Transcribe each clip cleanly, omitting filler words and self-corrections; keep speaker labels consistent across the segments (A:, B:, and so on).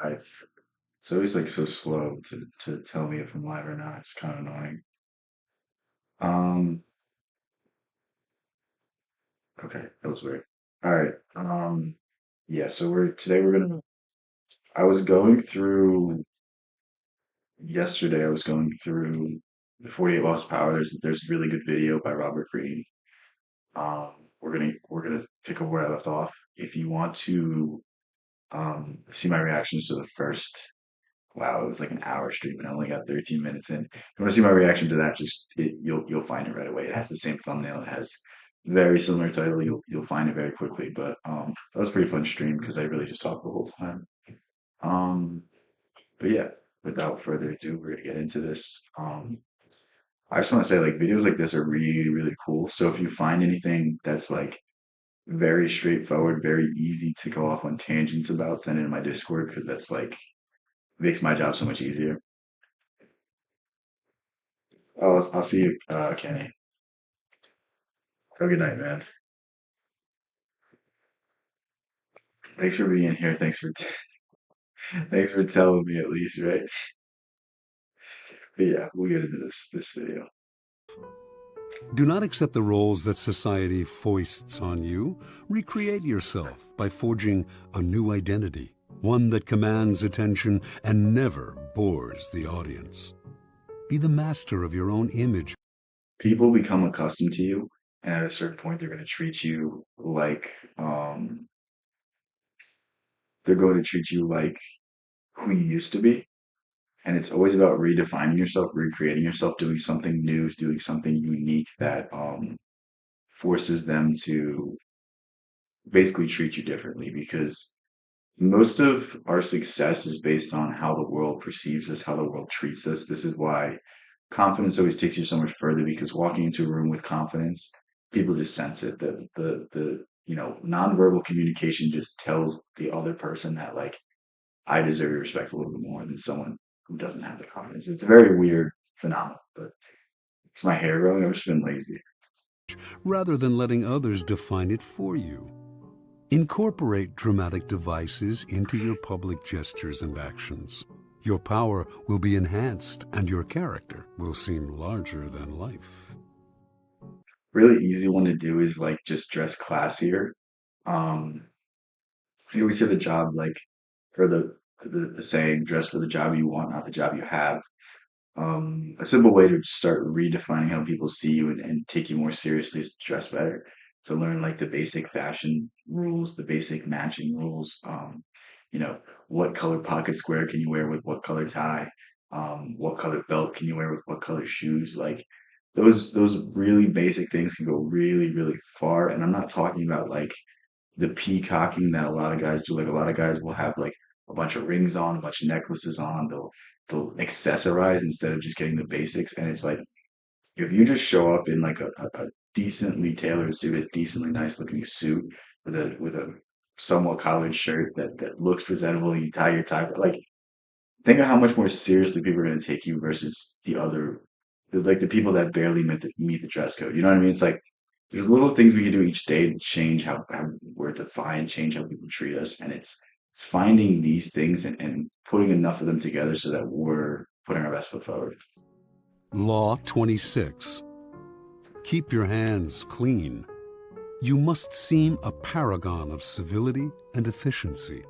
A: I've it's always like so slow to tell me if I'm live or not. It's kind of annoying. Um, okay, that was weird. All right. Yeah, so we're gonna I was going through yesterday, I was going through the 48 Laws of Power. There's a really good video by Robert Greene. We're gonna pick up where I left off. If you want to see my reactions to the first wow, it was like an hour stream and I only got 13 minutes in. If you want to see my reaction to that, you'll find it right away. It has the same thumbnail. It has very similar title. You'll find it very quickly. But that was a pretty fun stream because I really just talked the whole time. Um, but yeah, without further ado, we're gonna get into this. I just want to say like videos like this are really, really cool. So if you find anything that's like very straightforward, very easy to go off on tangents about, send it in my Discord because that's like makes my job so much easier. I'll see you, Kenny. Have a good night, man. Thanks for being here. Thanks for telling me at least, right? But yeah, we'll get into this video.
B: Do not accept the roles that society foists on you. Recreate yourself by forging a new identity, one that commands attention and never bores the audience. Be the master of your own image.
A: People become accustomed to you, and at a certain point, they're going to treat you like they're going to treat you like who you used to be. And it's always about redefining yourself, recreating yourself, doing something new, doing something unique that forces them to basically treat you differently because most of our success is based on how the world perceives us, how the world treats us. This is why confidence always takes you so much further because walking into a room with confidence, people just sense it. The nonverbal communication just tells the other person that like I deserve your respect a little bit more than someone who doesn't have the confidence. It's a very weird phenomenon, but it's my hair growing. I've just been lazy.
B: Rather than letting others define it for you. Incorporate dramatic devices into your public gestures and actions. Your power will be enhanced and your character will seem larger than life.
A: Really easy one to do is like just dress classier. Um, you always hear the job like or the saying dress for the job you want, not the job you have. A simple way to start redefining how people see you and take you more seriously is to dress better. To learn like the basic fashion rules, the basic matching rules. You know, what color pocket square can you wear with what color tie? What color belt can you wear with what color shoes? Like those really basic things can go really, really far. And I'm not talking about like the peacocking that a lot of guys do. Like a lot of guys will have like a bunch of rings on, a bunch of necklaces on. They'll accessorize instead of just getting the basics. And it's like if you just show up in like a decently tailored suit, a decently nice looking suit with a somewhat collared shirt that looks presentable, you tie your tie. Like think of how much more seriously people are going to take you versus like the people that barely meet the dress code. You know what I mean? It's like there's little things we can do each day to change how we're defined, change how people treat us, and it's finding these things and putting enough of them together so that we're putting our best foot forward.
B: Law 26. Keep your hands clean. You must seem a paragon of civility and efficiency.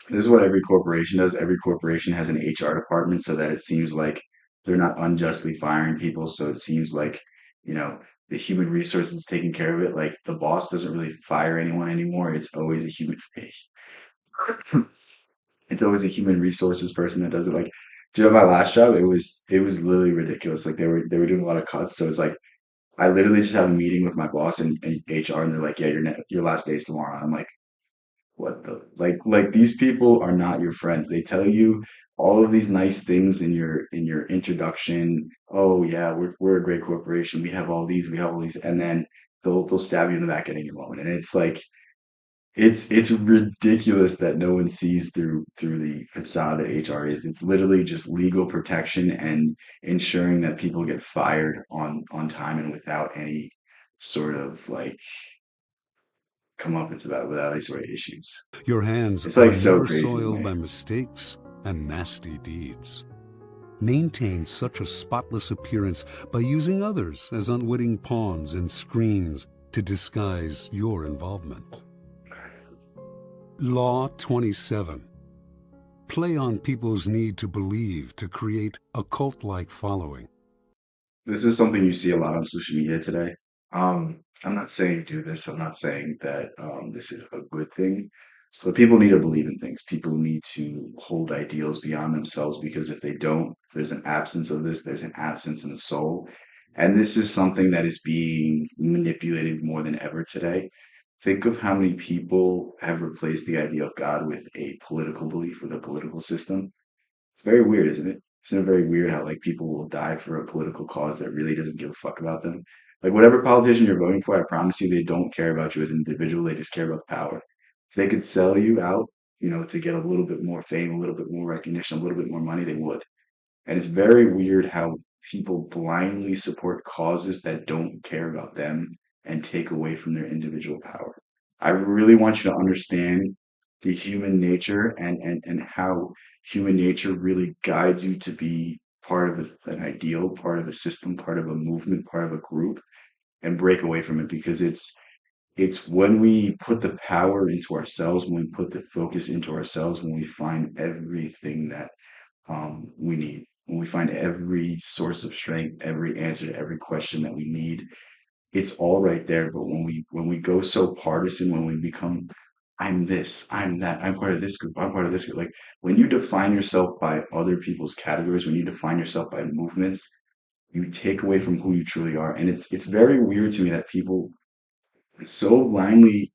A: This is what every corporation does. Every corporation has an HR department so that it seems like they're not unjustly firing people. So it seems like, you know, the human resources is taking care of it. Like the boss doesn't really fire anyone anymore. It's always a human resources person that does it. Like, do you know my last job? It was literally ridiculous. Like they were doing a lot of cuts. So it's like I literally just have a meeting with my boss and HR and they're like, yeah, your last day's tomorrow. I'm like, what the like these people are not your friends. They tell you all of these nice things in your introduction. Oh yeah, we're a great corporation. We have all these, and then they'll stab you in the back at any moment. And it's like it's ridiculous that no one sees through the facade that HR is. It's literally just legal protection and ensuring that people get fired on time and without any sort of like comeuppance about it without any sort of issues.
B: Your hands
A: It's
B: are
A: like so
B: never
A: crazy to
B: soiled
A: me.
B: by mistakes and nasty deeds. Maintain such a spotless appearance by using others as unwitting pawns and screens to disguise your involvement. Law 27. Play on people's need to believe to create a cult-like following.
A: This is something you see a lot on social media today. I'm not saying do this. I'm not saying that this is a good thing. But people need to believe in things. People need to hold ideals beyond themselves because if they don't, there's an absence of this. There's an absence in the soul. And this is something that is being manipulated more than ever today. Think of how many people have replaced the idea of God with a political belief, with a political system. It's very weird, isn't it? Isn't it very weird how like people will die for a political cause that really doesn't give a fuck about them? Like whatever politician you're voting for, I promise you they don't care about you as an individual, they just care about the power. If they could sell you out, to get a little bit more fame, a little bit more recognition, a little bit more money, they would. And it's very weird how people blindly support causes that don't care about them and take away from their individual power. I really want you to understand the human nature and how human nature really guides you to be part of an ideal, part of a system, part of a movement, part of a group, and break away from it because it's when we put the power into ourselves, when we put the focus into ourselves, when we find everything that we need. When we find every source of strength, every answer to every question that we need, it's all right there. But when we go so partisan, when we become, I'm this, I'm that, I'm part of this group, I'm part of this group. Like when you define yourself by other people's categories, when you define yourself by movements, you take away from who you truly are. And it's very weird to me that people so blindly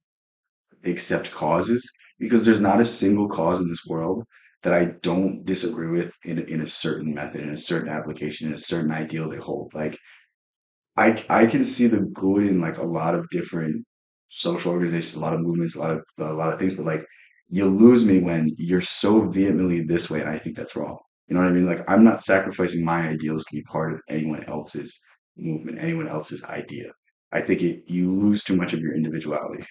A: accept causes because there's not a single cause in this world that I don't disagree with in a certain method, in a certain application, in a certain ideal they hold. Like I can see the good in like a lot of different social organizations, a lot of movements, a lot of things, but like you lose me when you're so vehemently this way, and I think that's wrong. You know what I mean? Like I'm not sacrificing my ideals to be part of anyone else's movement, anyone else's idea. I think you lose too much of your individuality.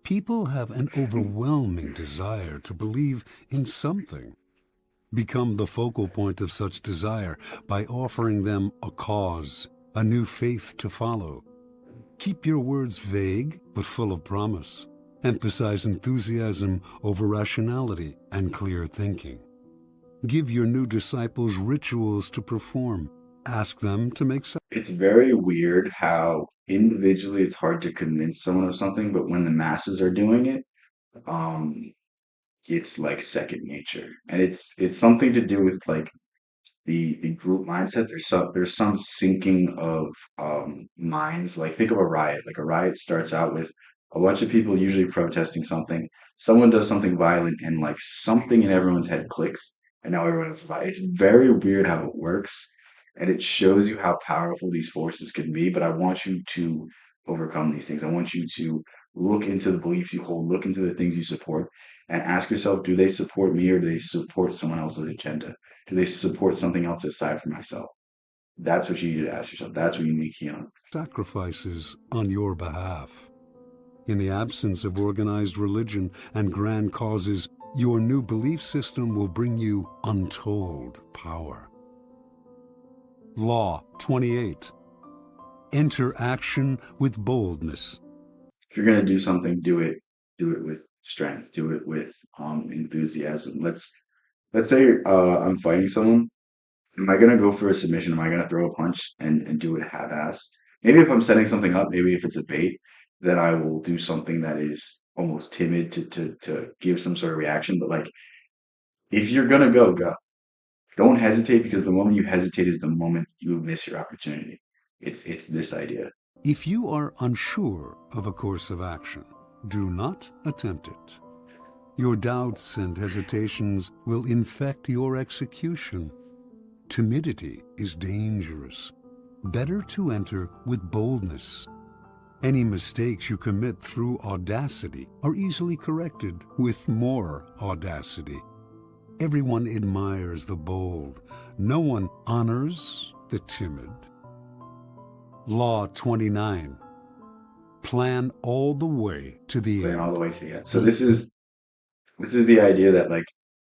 B: People have an overwhelming desire to believe in something. Become the focal point of such desire by offering them a cause, a new faith to follow. Keep your words vague but full of promise. Emphasize enthusiasm over rationality and clear thinking. Give your new disciples rituals to perform. Ask them to make
A: It's very weird how individually it's hard to convince someone of something, but when the masses are doing it, um, it's like second nature. And it's something to do with like the group mindset. There's some sinking of minds. Like think of a riot. Like a riot starts out with a bunch of people usually protesting something. Someone does something violent, and like something in everyone's head clicks, and now everyone is violent. It's very weird how it works, and it shows you how powerful these forces can be. But I want you to overcome these things. I want you to look into the beliefs you hold, look into the things you support, and ask yourself, do they support me or do they support someone else's agenda? Do they support something else aside from myself? That's what you need to ask yourself. That's what you need to key on.
B: sacrifices on your behalf. In the absence of organized religion and grand causes, your new belief system will bring you untold power. Law 28. Enter action with boldness.
A: If you're gonna do something, do it with strength. Do it with enthusiasm. Let's say I'm fighting someone. Am I gonna go for a submission? Am I gonna throw a punch and do it half-ass? Maybe if I'm setting something up, maybe if it's a bait, then I will do something that is almost timid to give some sort of reaction. But like if you're gonna go, go. Don't hesitate because the moment you hesitate is the moment you miss your opportunity. It's this idea.
B: If you are unsure of a course of action, do not attempt it. Your doubts and hesitations will infect your execution. Timidity is dangerous. Better to enter with boldness. Any mistakes you commit through audacity are easily corrected with more audacity. Everyone admires the bold. No one honors the timid. Law 29. Plan all the way to the
A: Playing all the
B: end.
A: way to the end. So this is the idea that like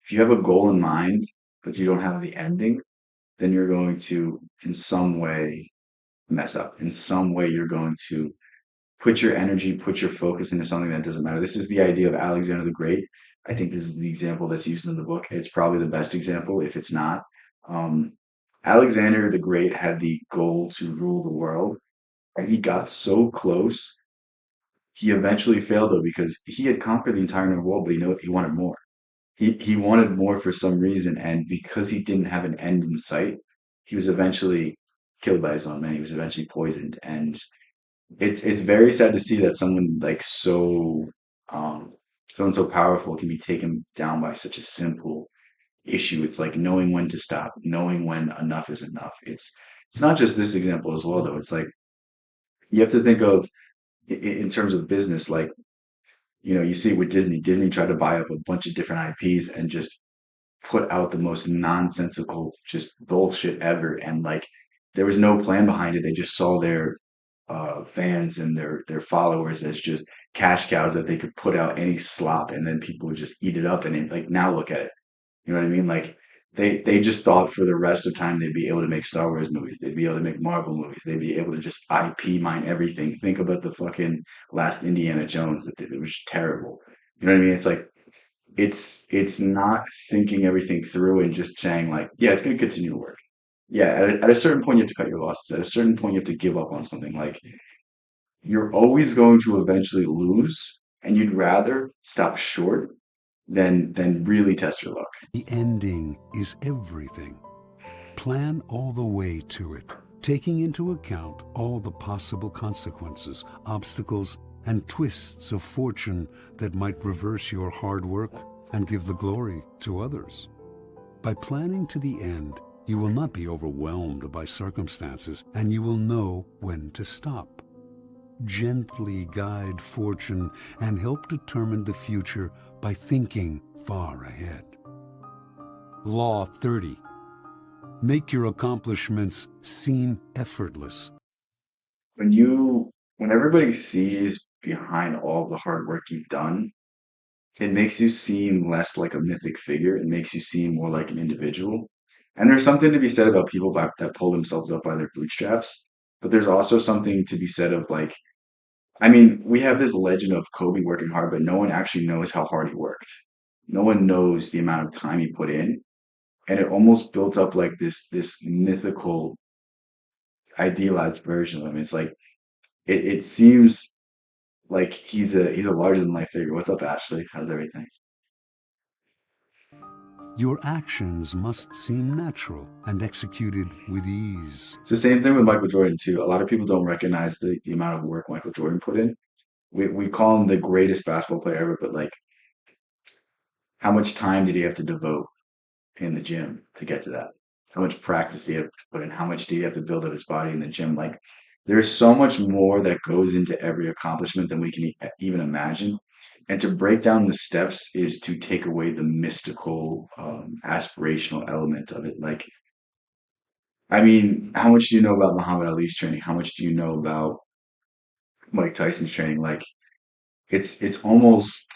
A: if you have a goal in mind, but you don't have the ending, then you're going to in some way mess up. In some way, you're going to put your energy, put your focus into something that doesn't matter. This is the idea of Alexander the Great. I think this is the example that's used in the book. It's probably the best example if it's not. Um, Alexander the Great had the goal to rule the world, and he got so close. He eventually failed though because he had conquered the entire known world, but he wanted more. He wanted more for some reason, and because he didn't have an end in sight, he was eventually killed by his own men. He was eventually poisoned, and it's very sad to see that someone like um someone so powerful can be taken down by such a simple issue. It's like knowing when to stop, knowing when enough is enough. It's not just this example as well though. It's like you have to think of in terms of business, like you see it with Disney. Disney tried to buy up a bunch of different IPs and just put out the most nonsensical, just bullshit ever. And like there was no plan behind it. They just saw their fans and their followers as just cash cows that they could put out any slop and then people would just eat it up. And it, like now look at it. You know what I mean? Like they just thought for the rest of time they'd be able to make Star Wars movies, they'd be able to make Marvel movies, they'd be able to just IP mine everything. Think about the fucking last Indiana Jones it was terrible. You know what I mean? It's like it's not thinking everything through and just saying like, yeah, it's going to continue to work. Yeah, at a certain point you have to cut your losses. At a certain point you have to give up on something. Like you're always going to eventually lose, and you'd rather stop short than really test your luck.
B: The ending is everything. Plan all the way to it, taking into account all the possible consequences, obstacles, and twists of fortune that might reverse your hard work and give the glory to others. By planning to the end, you will not be overwhelmed by circumstances, and you will know when to stop. Gently guide fortune and help determine the future by thinking far ahead. Law 30. Make your accomplishments seem effortless.
A: When everybody sees behind all the hard work you've done, it makes you seem less like a mythic figure. It makes you seem more like an individual. And there's something to be said about people that pull themselves up by their bootstraps. But there's also something to be said of like, I mean, we have this legend of Kobe working hard, but no one actually knows how hard he worked. No one knows the amount of time he put in. And it almost built up like this mythical, idealized version of him. It's like it seems like he's a larger than life figure. What's up, Ashley? How's everything?
B: Your actions must seem natural and executed with ease.
A: It's the same thing with Michael Jordan too. A lot of people don't recognize the amount of work Michael Jordan put in. We call him the greatest basketball player ever, but like how much time did he have to devote in the gym to get to that? How much practice did he have to put in? How much did he have to build up his body in the gym? Like there's so much more that goes into every accomplishment than we can even imagine. And to break down the steps is to take away the mystical, aspirational element of it. Like I mean, how much do you know about Muhammad Ali's training? How much do you know about Mike Tyson's training? Like it's it's almost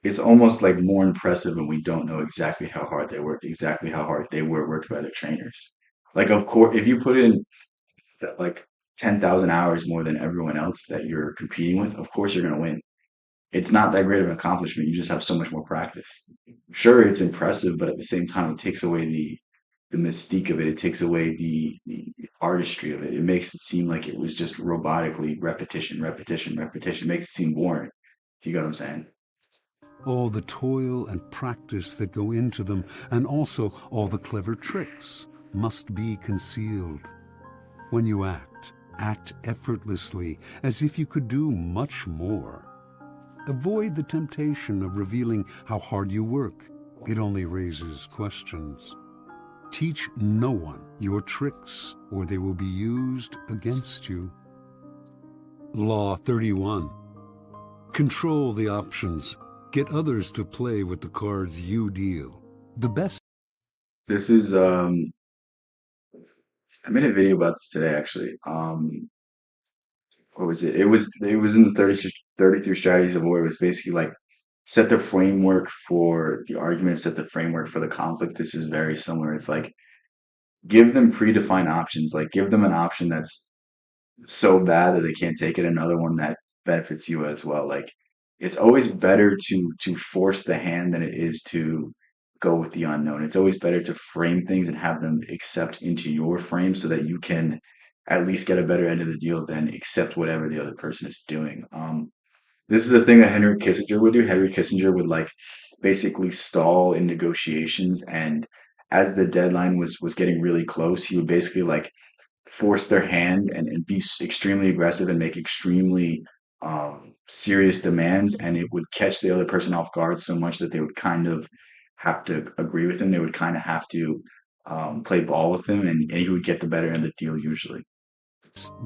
A: it's almost like more impressive when we don't know exactly how hard they worked, exactly how hard they were worked by their trainers. Like of course, if you put in like 10,000 hours more than everyone else that you're competing with, of course you're going to win. It's not that great of an accomplishment. You just have so much more practice. Sure, it's impressive, but at the same time, it takes away the mystique of it. It takes away the artistry of it. It makes it seem like it was just robotically repetition, repetition, repetition. It makes it seem boring. Do you get what I'm saying?
B: All the toil and practice that go into them, and also all the clever tricks, must be concealed. When you act, act effortlessly, as if you could do much more. Avoid the temptation of revealing how hard you work. It only raises questions. Teach no one your tricks, or they will be used against you. Law 31. Control the options. Get others to play with the cards you deal. The best.
A: This is I made a video about this today actually. what was it? It was in the 33 strategies of war. It was basically like set the framework for the argument, set the framework for the conflict. This is very similar. It's like give them predefined options, like give them an option that's so bad that they can't take it, another one that benefits you as well. Like it's always better to force the hand than it is to go with the unknown. It's always better to frame things and have them accept into your frame so that you can at least get a better end of the deal than accept whatever the other person is doing. This is a thing that Henry Kissinger would do. Henry Kissinger would like basically stall in negotiations, and as the deadline was getting really close, he would basically like force their hand and be extremely aggressive and make extremely serious demands, and it would catch the other person off guard so much that they would kind of have to agree with him. They would kind of have to play ball with him, and he would get the better end of the deal usually.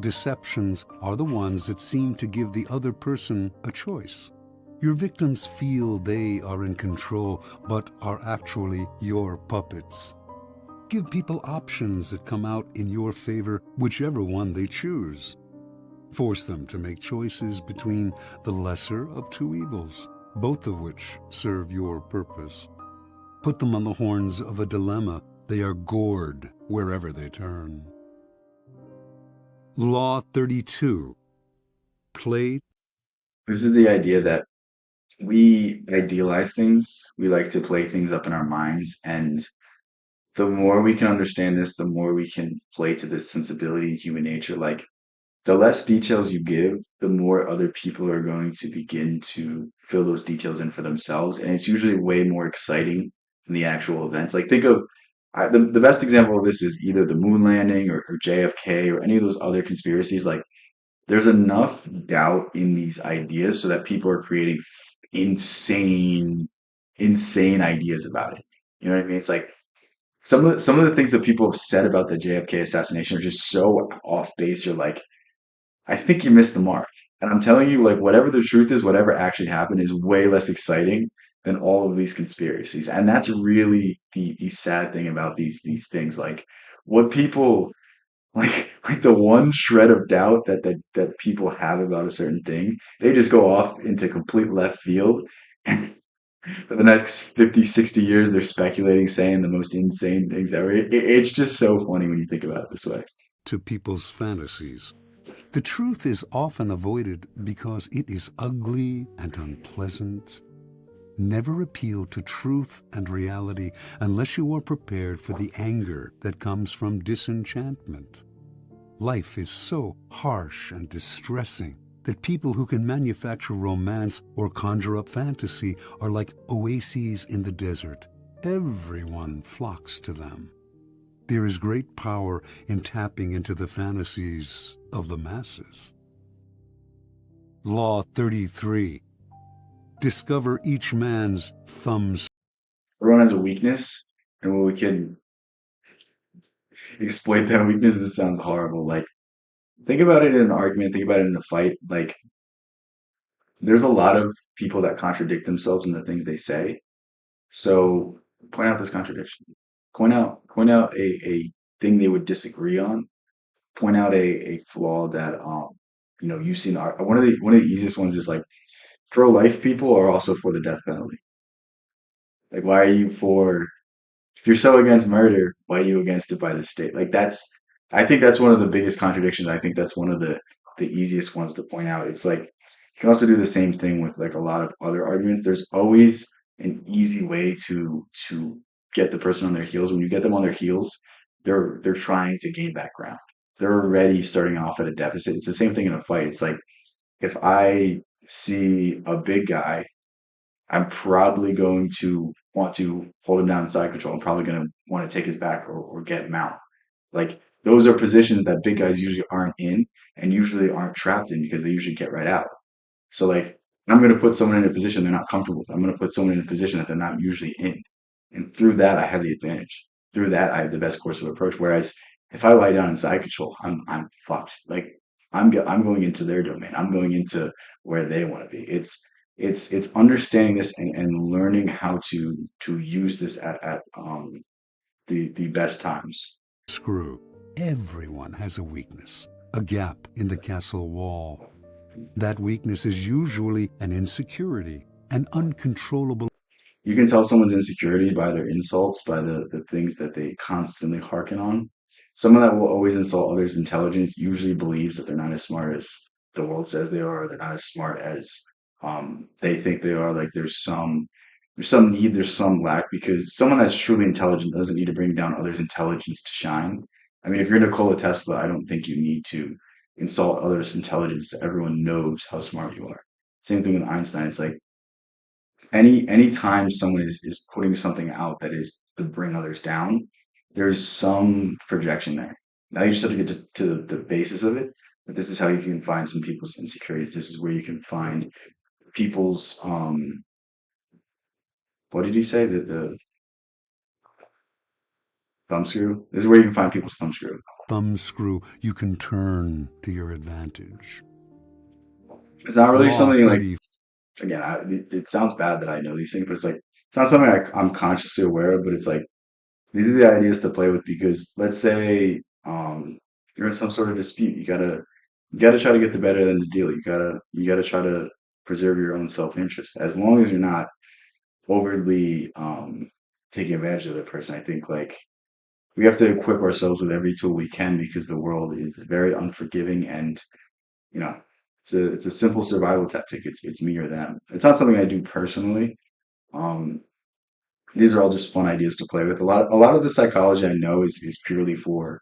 B: Deceptions are the ones that seem to give the other person a choice. Your victims feel they are in control, but are actually your puppets. Give people options that come out in your favor, whichever one they choose. Force them to make choices between the lesser of two evils, both of which serve your purpose. Put them on the horns of a dilemma. They are gored wherever they turn. Law 32. Play.
A: This is the idea that we idealize things. We like to play things up in our minds, and the more we can understand this, the more we can play to this sensibility in human nature. Like the less details you give, the more other people are going to begin to fill those details in for themselves. And it's usually way more exciting than the actual events. Like think of the best example of this is either the moon landing or JFK or any of those other conspiracies. Like there's enough doubt in these ideas so that people are creating insane, insane ideas about it. You know what I mean? It's like some of the things that people have said about the JFK assassination are just so off base. You're like, I think you missed the mark. And I'm telling you, like, whatever the truth is, whatever actually happened is way less exciting than all of these conspiracies. And that's really the sad thing about these things. Like, what people like the one shred of doubt that people have about a certain thing, they just go off into complete left field. And for the next 50, 60 years, they're speculating, saying the most insane things ever. It's just so funny when you think about it this way.
B: To people's fantasies. The truth is often avoided because it is ugly and unpleasant. Never appeal to truth and reality unless you are prepared for the anger that comes from disenchantment. Life is so harsh and distressing that people who can manufacture romance or conjure up fantasy are like oases in the desert. Everyone flocks to them. There is great power in tapping into the fantasies of the masses. Law 33. Discover each man's thumbs.
A: Everyone has a weakness, and when we can exploit that weakness, this sounds horrible. Like, think about it in an argument, think about it in a fight. Like, there's a lot of people that contradict themselves in the things they say. So point out this contradiction. Point out a thing they would disagree on. Point out a flaw that you've seen. One of the easiest ones is like pro-life people are also for the death penalty. Like, why are you for if you're so against murder, why are you against it by the state? Like I think that's one of the biggest contradictions. I think that's one of the easiest ones to point out. It's like you can also do the same thing with like a lot of other arguments. There's always an easy way to get the person on their heels. When you get them on their heels, they're trying to gain back ground. They're already starting off at a deficit. It's the same thing in a fight. It's like if I see a big guy I'm probably going to want to hold him down in side control. I'm probably going to want to take his back or get him out. Like those are positions that big guys usually aren't in and usually aren't trapped in because they usually get right out. So like I'm going to put someone in a position they're not comfortable with. I'm going to put someone in a position that they're not usually in. And through that, I have the advantage. Through that, I have the best course of approach. Whereas if I lie down in side control, I'm fucked. Like I'm going into their domain. I'm going into where they want to be. It's understanding this and learning how to use this at the best times.
B: Screw. Everyone has a weakness. a gap in the castle wall. That weakness is usually an insecurity, an uncontrollable.
A: You can tell someone's insecurity by their insults, by the things that they constantly hearken on. Someone that will always insult others' intelligence usually believes that they're not as smart as the world says they are. They're not as smart as they think they are. Like there's some need, there's some lack because someone that's truly intelligent doesn't need to bring down others' intelligence to shine. I mean, if you're Nikola Tesla, I don't think you need to insult others' intelligence. Everyone knows how smart you are. Same thing with Einstein. It's like any time someone is putting something out that is to bring others down, there's some projection there. Now you just have to get to the basis of it. But this is how you can find some people's insecurities. This is where you can find people's what did he say? The thumb screw? This is where you can find people's thumb screw.
B: Thumbscrew you can turn to your advantage.
A: It's not really
B: Law
A: something like
B: 30.
A: again, it sounds bad that I know these things, but it's like it's not something I'm consciously aware of, but it's like these are the ideas to play with because let's say you're in some sort of dispute. You gotta try to get the better end of the deal. You gotta try to preserve your own self-interest. As long as you're not overly taking advantage of the person, I think like we have to equip ourselves with every tool we can because the world is very unforgiving and you know it's a simple survival tactic. It's me or them. It's not something I do personally. Um, these are all just fun ideas to play with. A lot of the psychology I know is purely for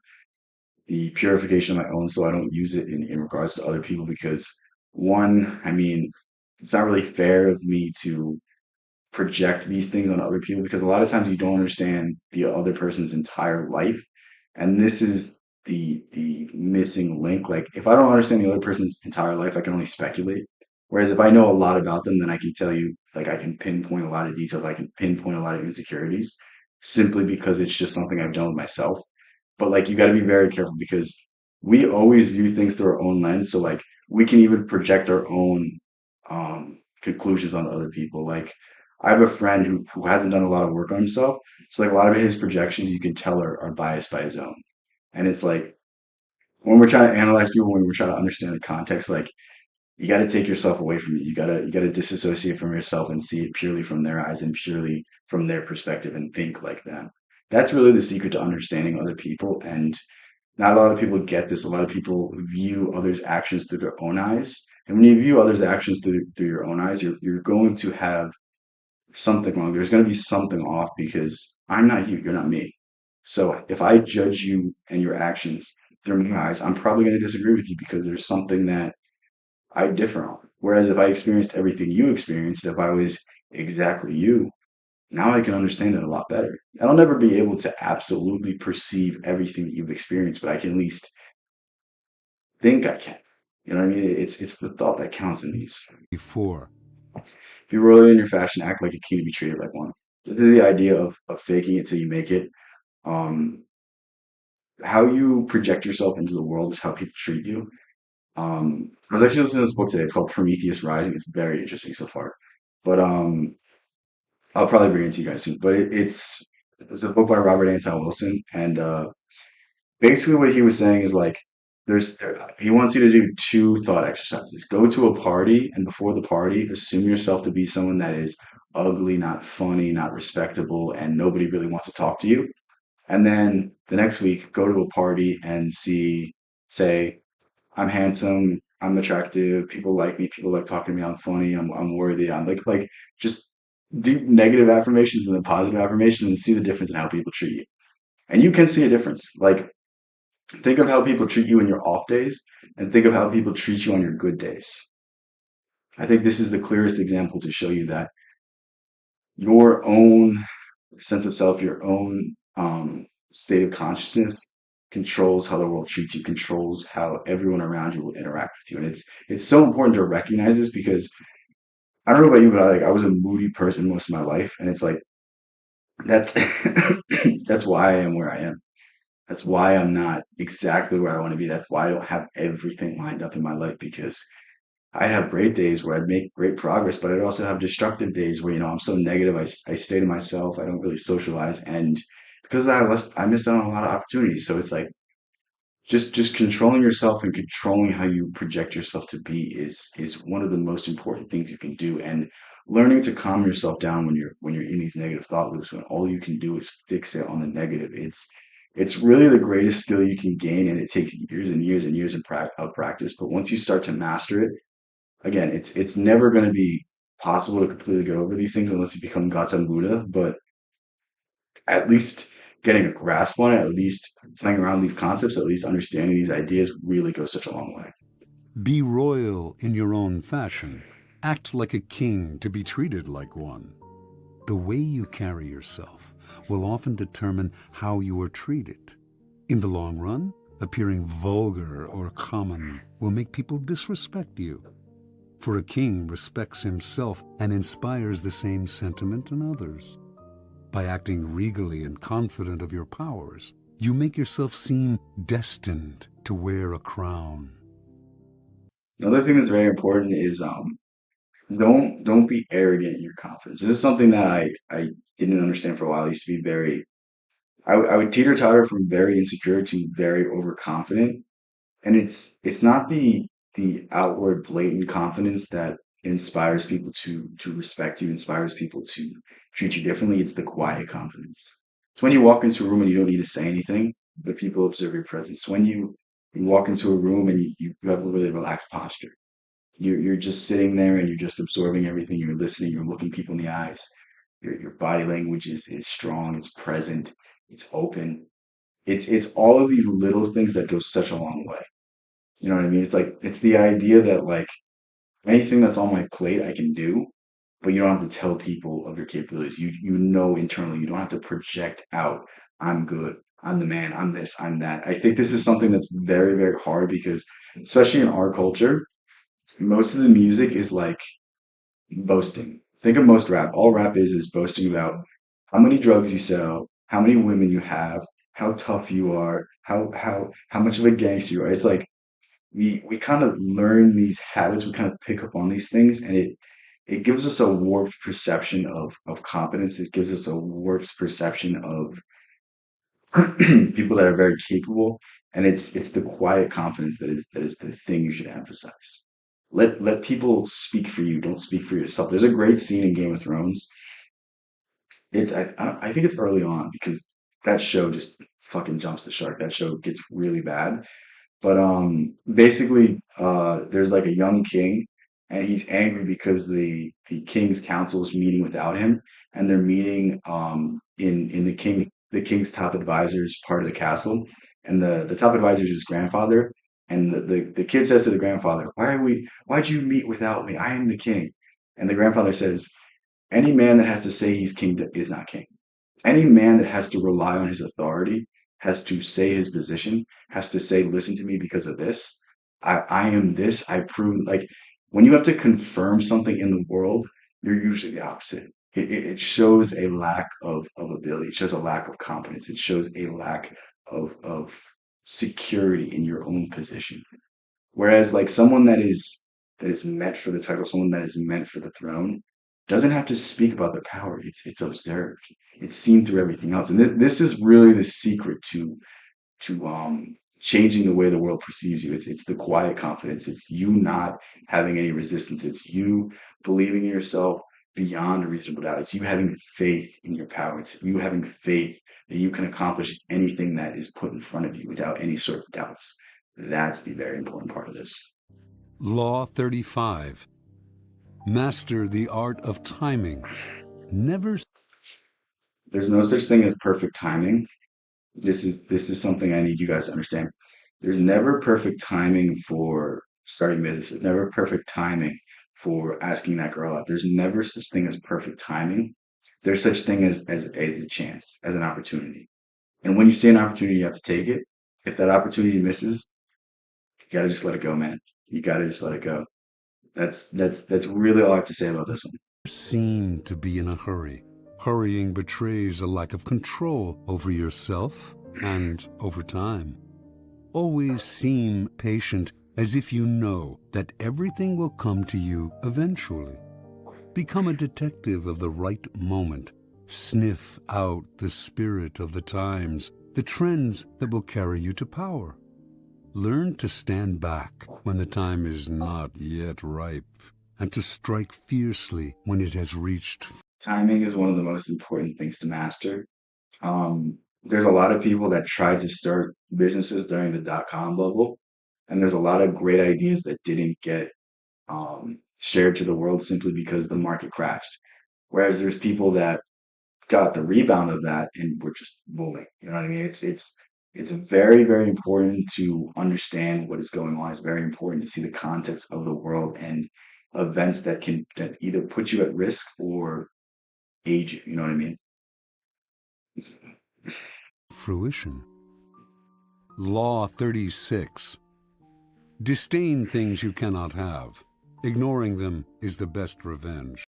A: the purification of my own, so I don't use it in regards to other people because one, I mean, it's not really fair of me to project these things on other people because a lot of times you don't understand the other person's entire life, and this is the missing link. Like if I don't understand the other person's entire life, I can only speculate. Whereas if I know a lot about them, then I can tell you, like I can pinpoint a lot of details, I can pinpoint a lot of insecurities simply because it's just something I've done with myself. But like you got to be very careful because we always view things through our own lens. So like we can even project our own conclusions on other people. Like I have a friend who hasn't done a lot of work on himself. So like a lot of his projections you can tell are biased by his own. And it's like when we're trying to analyze people, when we're trying to understand the context, like you got to take yourself away from it. You got to disassociate from yourself and see it purely from their eyes and purely from their perspective and think like them. That's really the secret to understanding other people. And not a lot of people get this. A lot of people view others' actions through their own eyes. And when you view others' actions through your own eyes, you're going to have something wrong. There's going to be something off because I'm not you, you're not me. So if I judge you and your actions through my eyes, I'm probably going to disagree with you because there's something that I differ on. Whereas if I experienced everything you experienced, if I was exactly you, now I can understand it a lot better. I'll never be able to absolutely perceive everything that you've experienced, but I can at least think I can. You know what I mean? It's the thought that counts in these.
B: Before.
A: If you're royally in your fashion, act like a king to be treated like one. This is the idea of faking it till you make it. Um, how you project yourself into the world is how people treat you. I was actually listening to this book today. It's called Prometheus Rising. It's very interesting so far. But I'll probably bring it to you guys soon. But it's a book by Robert Anton Wilson, and basically what he was saying is like he wants you to do two thought exercises. Go to a party, and before the party, assume yourself to be someone that is ugly, not funny, not respectable, and nobody really wants to talk to you. And then the next week, go to a party and say, I'm handsome, I'm attractive, people like me, people like talking to me, I'm funny, I'm worthy, I'm like just do negative affirmations and then positive affirmations and see the difference in how people treat you. And you can see a difference. Like think of how people treat you in your off days and think of how people treat you on your good days. I think this is the clearest example to show you that your own sense of self, your own state of consciousness controls how the world treats you, controls how everyone around you will interact with you. And it's so important to recognize this because I don't know about you, but I was a moody person most of my life. And it's like that's that's why I am where I am. That's why I'm not exactly where I want to be. That's why I don't have everything lined up in my life because I'd have great days where I'd make great progress, but I'd also have destructive days where, I'm so negative. I stay to myself. I don't really socialize. And because of that, I missed out on a lot of opportunities. So it's like just controlling yourself and controlling how you project yourself to be is one of the most important things you can do. And learning to calm yourself down when you're in these negative thought loops, when all you can do is fixate on the negative. It's really the greatest skill you can gain, and it takes years and years and years of practice. But once you start to master it, again, it's never going to be possible to completely get over these things unless you become Gautam Buddha. But at least getting a grasp on it, at least playing around these concepts, at least understanding these ideas really goes such a long way.
B: Be royal in your own fashion. Act like a king to be treated like one. The way you carry yourself will often determine how you are treated. In the long run, appearing vulgar or common will make people disrespect you. For a king respects himself and inspires the same sentiment in others. By acting regally and confident of your powers, you make yourself seem destined to wear a crown.
A: Another thing that's very important is don't be arrogant in your confidence. This is something that I didn't understand for a while. I used to be very I would teeter totter from very insecure to very overconfident. And it's not the outward blatant confidence that inspires people to respect you, inspires people to treat you differently. It's the quiet confidence. It's when you walk into a room and you don't need to say anything, but people observe your presence. When you walk into a room and you have a really relaxed posture. You're just sitting there and you're just absorbing everything. You're listening. You're looking people in the eyes. Your body language is strong. It's present. It's open. It's all of these little things that go such a long way. You know what I mean? It's like it's the idea that like anything that's on my plate I can do, but you don't have to tell people of your capabilities. You know internally. You don't have to project out. I'm good. I'm the man. I'm this. I'm that. I think this is something that's very, very hard because especially in our culture, most of the music is like boasting. Think of most rap. All rap is boasting about how many drugs you sell, how many women you have, how tough you are, how much of a gangster you are. It's like we kind of learn these habits, we kind of pick up on these things, and it gives us a warped perception of competence. It gives us a warped perception of people that are very capable, and it's the quiet confidence that is the thing you should emphasize. Let people speak for you. Don't speak for yourself. There's a great scene in Game of Thrones. I think it's early on because that show just fucking jumps the shark. That show gets really bad. But basically, there's like a young king, and he's angry because the king's council is meeting without him, and they're meeting in the king's top advisor's part of the castle, and the top advisor is his grandfather, and the kid says to the grandfather, why'd you meet without me? I am the king, and the grandfather says, any man that has to say he's king is not king. Any man that has to rely on his authority, has to say his position, has to say, listen to me because of this. I am this. I prove like when you have to confirm something in the world, you're usually the opposite. It shows a lack of ability. It shows a lack of confidence. It shows a lack of security in your own position. Whereas like someone that is meant for the title, someone that is meant for the throne, doesn't have to speak about their power. It's observed. It's seen through everything else. And this is really the secret to changing the way the world perceives you. It's the quiet confidence. It's you not having any resistance. It's you believing in yourself beyond a reasonable doubt. It's you having faith in your power. It's you having faith that you can accomplish anything that is put in front of you without any sort of doubts. That's the very important part of this.
B: Law 35. Master the art of timing. Never.
A: There's no such thing as perfect timing. This is something I need you guys to understand. There's never perfect timing for starting business. There's never perfect timing for asking that girl out. There's never such thing as perfect timing. There's such thing as a chance, as an opportunity. And when you see an opportunity, you have to take it. If that opportunity misses, you gotta just let it go, man. You gotta just let it go. That's really all I have to say about this one.
B: Seem to be in a hurry. Hurrying betrays a lack of control over yourself and over time. Always seem patient, as if you know that everything will come to you eventually. Become a detective of the right moment. Sniff out the spirit of the times, the trends that will carry you to power. Learn to stand back when the time is not yet ripe, and to strike fiercely when it has reached.
A: Timing is one of the most important things to master. There's a lot of people that tried to start businesses during the dot-com bubble, and there's a lot of great ideas that didn't get shared to the world simply because the market crashed. Whereas there's people that got the rebound of that and we're just booming. You know what I mean? It's very, very important to understand what is going on. It's very important to see the context of the world and events that either put you at risk or age you. You know what I mean?
B: Fruition. Law 36. Disdain things you cannot have. Ignoring them is the best revenge.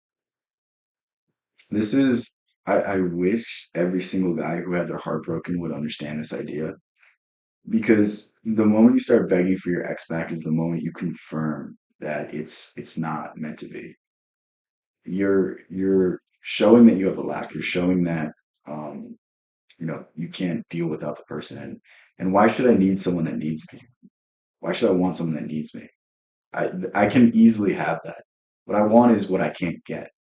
A: This is I wish every single guy who had their heart broken would understand this idea. Because the moment you start begging for your ex back is the moment you confirm that it's not meant to be. You're showing that you have a lack. You're showing that you can't deal without the person. And why should I need someone that needs me? Why should I want someone that needs me? I can easily have that. What I want is what I can't get.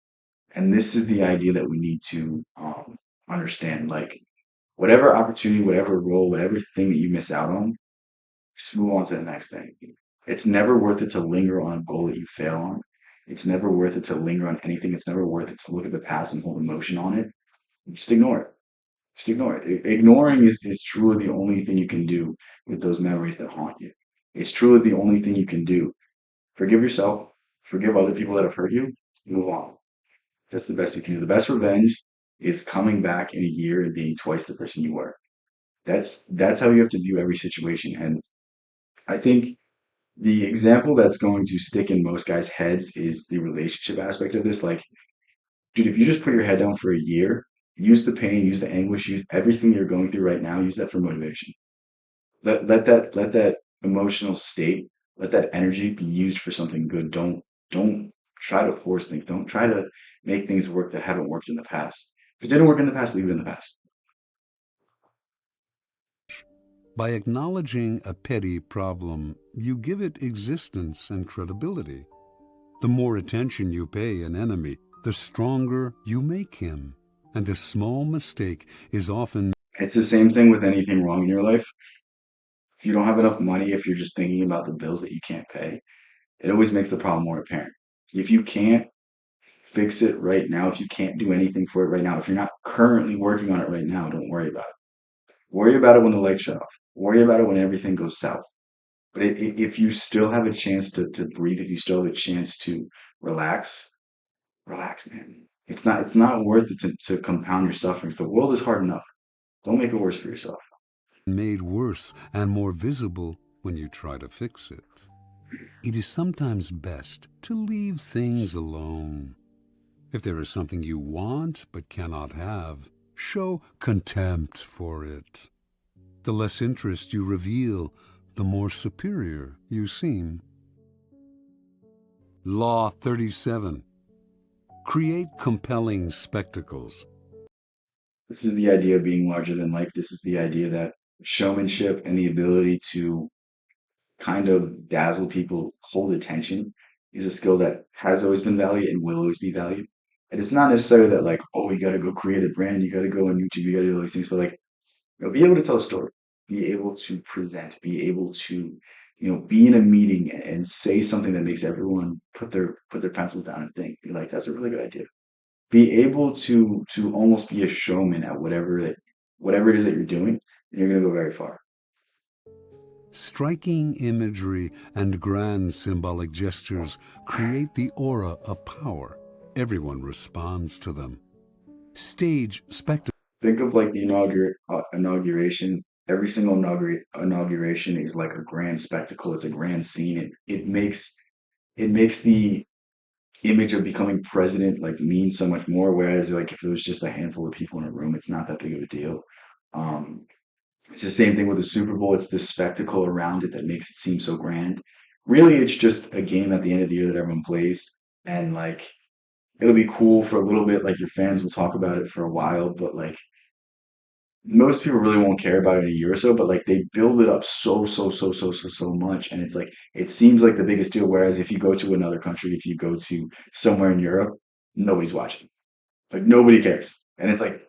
A: And this is the idea that we need to understand. Like whatever opportunity, whatever role, whatever thing that you miss out on, just move on to the next thing. It's never worth it to linger on a goal that you fail on. It's never worth it to linger on anything. It's never worth it to look at the past and hold emotion on it. Just ignore it. Just ignore it. Ignoring is truly the only thing you can do with those memories that haunt you. It's truly the only thing you can do. Forgive yourself, forgive other people that have hurt you, move on. That's the best you can do. The best revenge is coming back in a year and being twice the person you were. That's how you have to view every situation. And I think the example that's going to stick in most guys' heads is the relationship aspect of this. Like, dude, if you just put your head down for a year, use the pain, use the anguish, use everything you're going through right now, use that for motivation. Let that emotional state, let that energy be used for something good. Don't try to force things. Don't try to make things work that haven't worked in the past. If it didn't work in the past, leave it in the past.
B: By acknowledging a petty problem, you give it existence and credibility. The more attention you pay an enemy, the stronger you make him. And a small mistake is often
A: It's the same thing with anything wrong in your life. If you don't have enough money, if you're just thinking about the bills that you can't pay, it always makes the problem more apparent. If you can't fix it right now, if you can't do anything for it right now, if you're not currently working on it right now, don't worry about it. Worry about it when the lights shut off. Worry about it when everything goes south. But if you still have a chance to breathe, if you still have a chance to relax, relax, man. It's not worth it to compound your sufferings. The world is hard enough. Don't make it worse for yourself.
B: made worse and more visible when you try to fix it. It is sometimes best to leave things alone. If there is something you want but cannot have, show contempt for it. The less interest you reveal, the more superior you seem. Law 37. Create compelling spectacles.
A: This is the idea of being larger than life. This is the idea that showmanship and the ability to kind of dazzle people, hold attention, is a skill that has always been valued and will always be valued. And it's not necessarily that like, oh, you got to go create a brand, you got to go on YouTube, you got to do all these things, but like, be able to tell a story, be able to present, be able to, be in a meeting and say something that makes everyone put their pencils down and think. Be like, that's a really good idea. Be able to almost be a showman at whatever it is that you're doing, and you're gonna go very far.
B: Striking imagery and grand symbolic gestures create the aura of power. Everyone responds to them. Stage spectacle.
A: Think of like the inauguration. Every single inauguration is like a grand spectacle. It's a grand scene. It makes the image of becoming president like mean so much more. Whereas like if it was just a handful of people in a room, it's not that big of a deal. Um, it's the same thing with the Super Bowl. It's the spectacle around it that makes it seem so grand. Really, it's just a game at the end of the year that everyone plays, and like it'll be cool for a little bit. Like your fans will talk about it for a while, but like most people really won't care about it in a year or so, but like they build it up so much, and it's like it seems like the biggest deal. Whereas if you go to another country, if you go to somewhere in Europe, nobody's watching. Like nobody cares, and it's like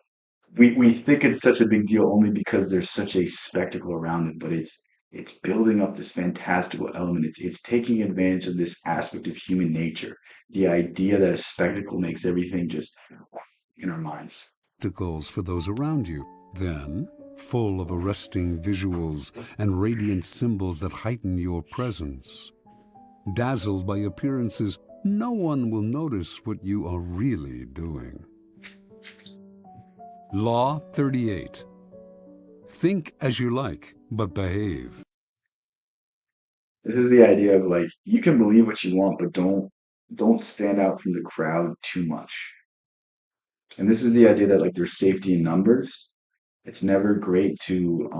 A: we think it's such a big deal only because there's such a spectacle around it, but it's building up this fantastical element. It's taking advantage of this aspect of human nature, the idea that a spectacle makes everything just in our minds.
B: Spectacles for those around you. Then, full of arresting visuals and radiant symbols that heighten your presence. Dazzled by appearances, no one will notice what you are really doing. Law 38. Think as you like, but behave.
A: This is the idea of like you can believe what you want, but don't stand out from the crowd too much. And this is the idea that like there's safety in numbers. It's never great to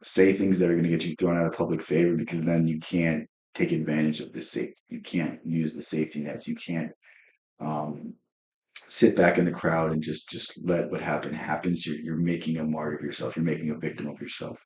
A: say things that are going to get you thrown out of public favor because then you can't take advantage of this safe. You can't use the safety nets. You can't um, sit back in the crowd and just let what happens. You're making a martyr of yourself. You're making a victim of yourself.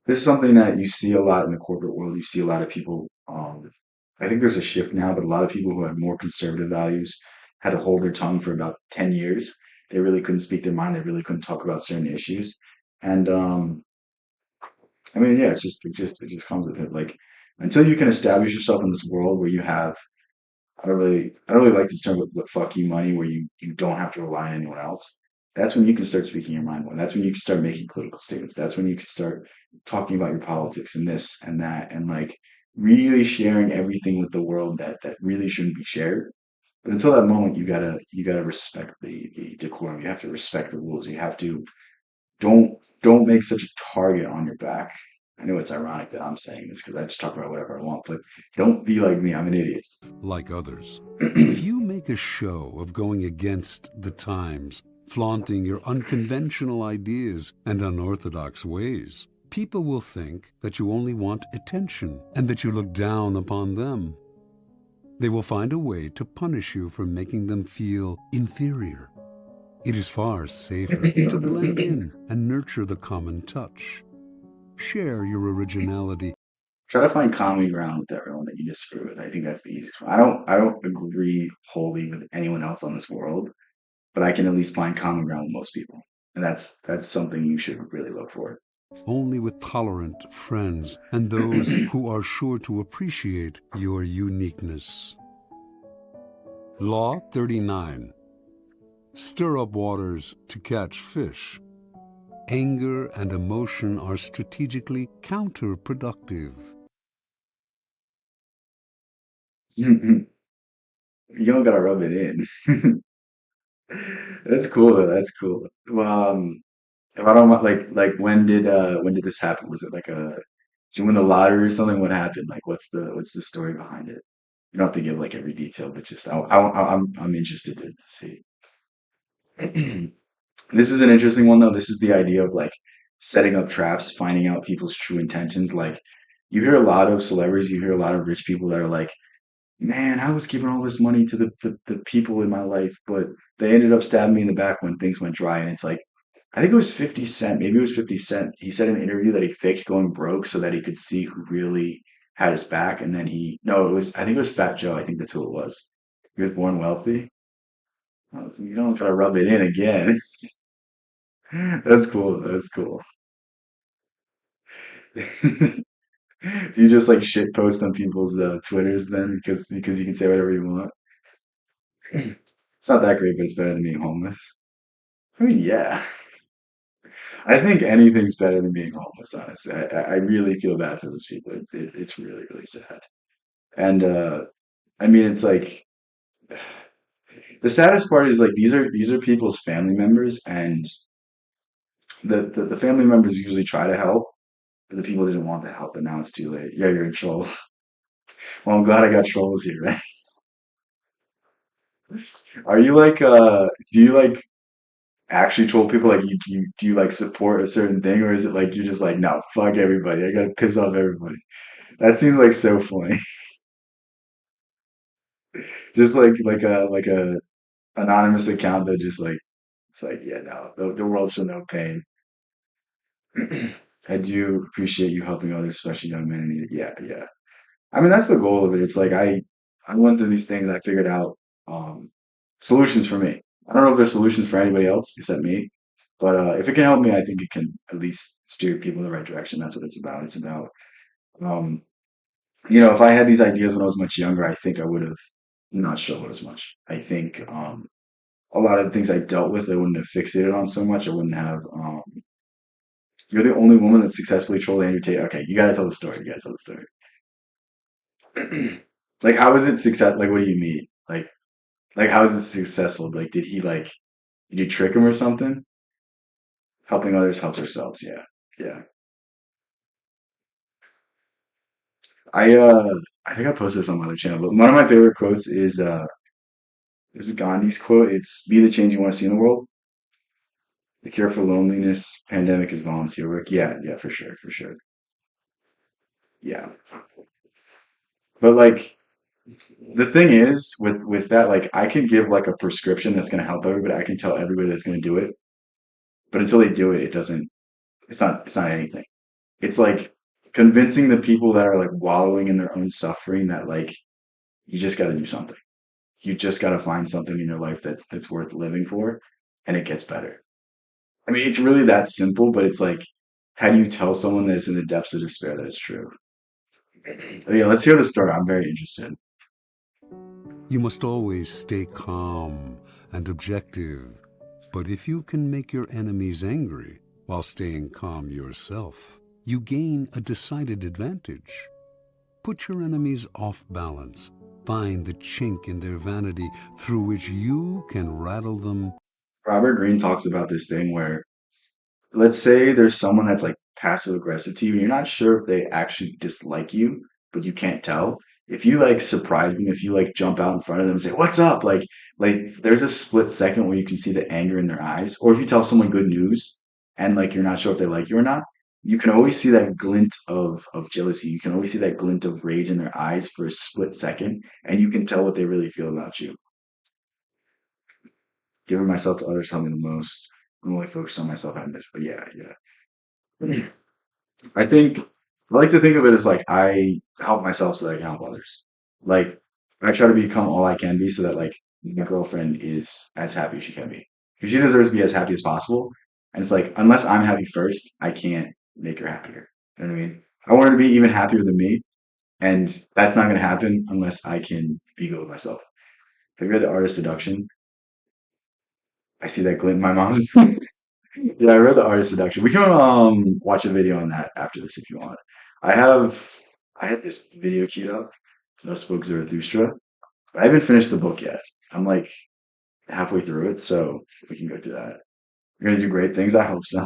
A: This is something that you see a lot in the corporate world. You see a lot of people. I think there's a shift now, but a lot of people who had more conservative values had to hold their tongue for about 10 years. They really couldn't speak their mind. They really couldn't talk about certain issues. And I mean, yeah, it just comes with it. Like until you can establish yourself in this world where you have, I don't really like this term, but fuck you money, where you don't have to rely on anyone else. That's when you can start speaking your mind more. That's when you can start making political statements. That's when you can start talking about your politics and this and that, and like really sharing everything with the world that really shouldn't be shared. But until that moment, you gotta respect the decorum. You have to respect the rules. You have to don't make such a target on your back. I know it's ironic that I'm saying this because I just talk about whatever I want, but don't be like me. I'm an idiot.
B: Like others. If you make a show of going against the times, flaunting your unconventional ideas and unorthodox ways, people will think that you only want attention and that you look down upon them. They will find a way to punish you for making them feel inferior. It is far safer to blend in and nurture the common touch. Share your originality.
A: Try to find common ground with everyone that you disagree with. I think that's the easiest one. I don't agree wholly with anyone else on this world, but I can at least find common ground with most people. And that's something you should really look for.
B: Only with tolerant friends and those who are sure to appreciate your uniqueness. Law 39. Stir up waters to catch fish. Anger and emotion are strategically counterproductive.
A: You don't gotta rub it in. That's cool though. That's cool. Well, if I don't want like when did this happen? Was it like did you win the lottery or something? What happened? Like what's the story behind it? You don't have to give like every detail, but just I'm interested to see. This is an interesting one though. This is the idea of like setting up traps, finding out people's true intentions. Like you hear a lot of celebrities, you hear a lot of rich people that are like, man, I was giving all this money to the people in my life, but they ended up stabbing me in the back when things went dry. And it's like, I think it was 50 Cent. Maybe it was 50 Cent. He said in an interview that he faked going broke so that he could see who really had his back. And then no, I think it was Fat Joe. I think that's who it was. He was born wealthy. Oh, you don't gotta rub it in again. That's cool. That's cool. Do you just like shit post on people's Twitters then because you can say whatever you want? It's not that great, but it's better than being homeless. I mean, yeah. I think anything's better than being homeless, honestly. I really feel bad for those people. It's really, really sad. And I mean, it's like the saddest part is like these are people's family members, and the family members usually try to help, but the people didn't want the help, and now it's too late. Yeah, you're in trouble. Well, I'm glad I got trolls here, right? Are you like do you like actually troll people? Like you do you like support a certain thing, or is it like you're just like, no, fuck everybody. I gotta piss off everybody. That seems like so funny. Just like a anonymous account that just like It's like, yeah, no, the world should know pain. I do appreciate you helping others, especially young men in need. Yeah, yeah. I mean, that's the goal of it. It's like I went through these things. I figured out um, solutions for me. I don't know if there's solutions for anybody else except me, but if it can help me, I think it can at least steer people in the right direction. That's what it's about. It's about um, if I had these ideas when I was much younger, I think I would have not struggled as much. I think a lot of the things I dealt with, I wouldn't have fixated on so much. I wouldn't have. You're the only woman that successfully trolled Andrew Tate. Okay, you got to tell the story. You got to tell the story. Like, how is it success? Like, what do you mean? Like, how is it successful? Like, did you trick him or something? Helping others helps ourselves. Yeah, yeah. I uh, I think I posted this on my other channel, but one of my favorite quotes is Gandhi's quote. It's "Be the change you want to see in the world." The cure for loneliness, pandemic is volunteer work. Yeah, yeah, for sure, for sure. Yeah, but like the thing is with that, like I can give like a prescription that's going to help everybody. I can tell everybody that's going to do it, but until they do it, it doesn't. It's not anything. It's like convincing the people that are like wallowing in their own suffering that like you just got to do something. You just got to find something in your life that's worth living for, and it gets better. I mean, it's really that simple, but it's like, how do you tell someone that's in the depths of despair that it's true? Yeah, let's hear the story. I'm very interested.
B: You must always stay calm and objective. But if you can make your enemies angry while staying calm yourself, you gain a decided advantage. Put your enemies off balance. Find the chink in their vanity through which you can rattle them.
A: Robert Greene talks about this thing where, let's say there's someone that's like passive aggressive to you, and you're not sure if they actually dislike you, but you can't tell. If you like surprise them, if you like jump out in front of them and say, "What's up?" Like there's a split second where you can see the anger in their eyes. Or if you tell someone good news and like you're not sure if they like you or not, you can always see that glint of jealousy. You can always see that glint of rage in their eyes for a split second, and you can tell what they really feel about you. Giving myself to others helped me the most. I'm only focused on myself happiness, but yeah, yeah. I think I like to think of it as like I help myself so that I can help others. Like I try to become all I can be so that like my girlfriend is as happy as she can be. Because she deserves to be as happy as possible. And it's like unless I'm happy first, I can't make her happier. You know what I mean? I want her to be even happier than me, and that's not gonna happen unless I can be good with myself. Have you read The Art of Seduction? I see that glint in my mom's. Yeah, I read The Art of Seduction. We can watch a video on that after this if you want. I have I had this video queued up, this book Zarathustra, but I haven't finished the book yet. I'm like halfway through it, so we can go through that. You're gonna do great things. I hope so.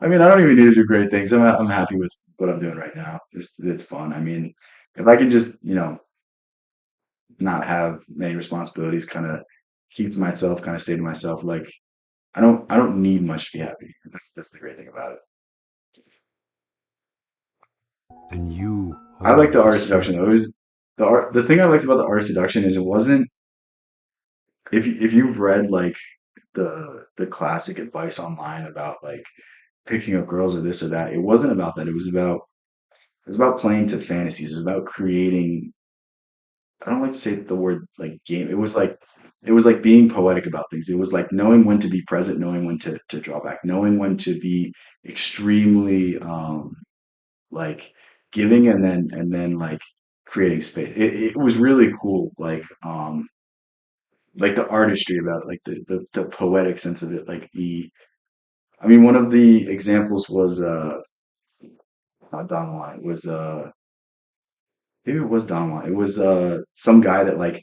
A: I mean, I don't even need to do great things. I'm happy with what I'm doing right now. It's fun. I mean, if I can just not have many responsibilities, kind of keep to myself, kind of stay to myself, like I don't need much to be happy. That's the great thing about it.
B: And you
A: I like
B: hold
A: the
B: the
A: art of
B: sword.
A: seduction though. It was the art. The thing I liked about the art of seduction is it wasn't. If you've read like the classic advice online about like picking up girls or this or that, it wasn't about that. It was about playing to fantasies. It was about creating. I don't like to say the word like game. It was like being poetic about things. It was like knowing when to be present, knowing when to draw back, knowing when to be extremely like giving and then like creating space. It was really cool. Like the artistry about it, like the poetic sense of it. Like I mean, one of the examples was not Don Juan. It was maybe it was Don Juan. It was some guy that like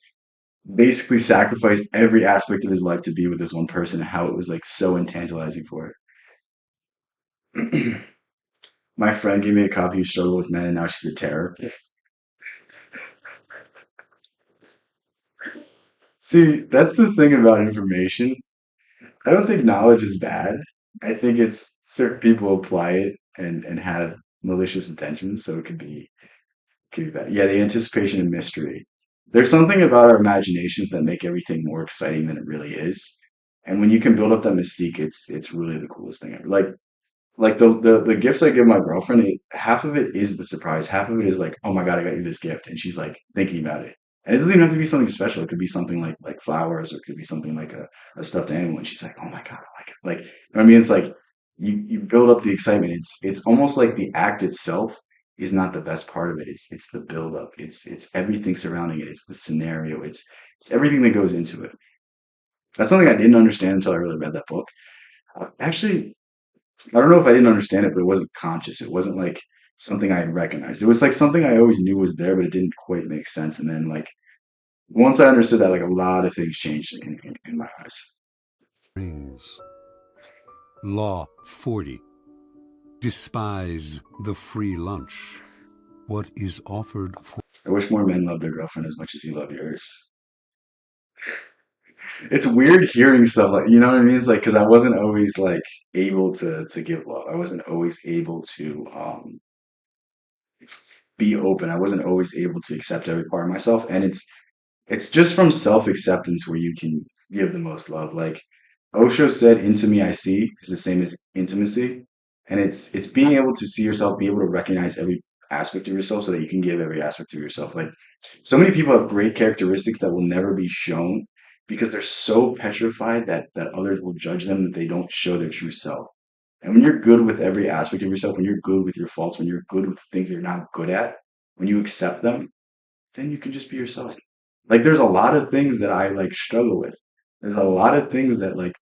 A: basically sacrificed every aspect of his life to be with this one person, and how it was like so intantalizing for it. My friend gave me a copy of Struggle with Men, and now she's a terror. See, that's the thing about information. I don't think knowledge is bad. I think it's certain people apply it and have malicious intentions, so it could be bad. Yeah, the anticipation and mystery. There's something about our imaginations that make everything more exciting than it really is. And when you can build up that mystique, it's really the coolest thing ever. Like the gifts I give my girlfriend, half of it is the surprise. Half of it is like, oh my God, I got you this gift, and she's like thinking about it. And it doesn't even have to be something special. It could be something like flowers, or it could be something like a stuffed animal. And she's like, oh my God, I like it. Like, you know what I mean? It's like you build up the excitement. It's almost like the act itself is not the best part of it. It's the build up. It's everything surrounding it. It's the scenario. It's everything that goes into it. That's something I didn't understand until I really read that book. Actually, I don't know if I didn't understand it, but it wasn't conscious. It wasn't like something I had recognized. It was like something I always knew was there, but it didn't quite make sense. And then like once I understood that, like a lot of things changed in my eyes.
B: Rings. Law 40. Despise the free lunch. What is offered for
A: I wish more men loved their girlfriend as much as you love yours. It's weird hearing stuff like, you know what I mean? It's like because I wasn't always like able to give love. I wasn't always able to be open. I wasn't always able to accept every part of myself. And it's just from self-acceptance where you can give the most love. Like Osho said, "Into me I see" is the same as intimacy. And it's being able to see yourself, be able to recognize every aspect of yourself so that you can give every aspect of yourself. Like so many people have great characteristics that will never be shown because they're so petrified that others will judge them that they don't show their true self. And when you're good with every aspect of yourself, when you're good with your faults, when you're good with things you're not good at, when you accept them, then you can just be yourself. Like there's a lot of things that I like struggle with. There's a lot of things that like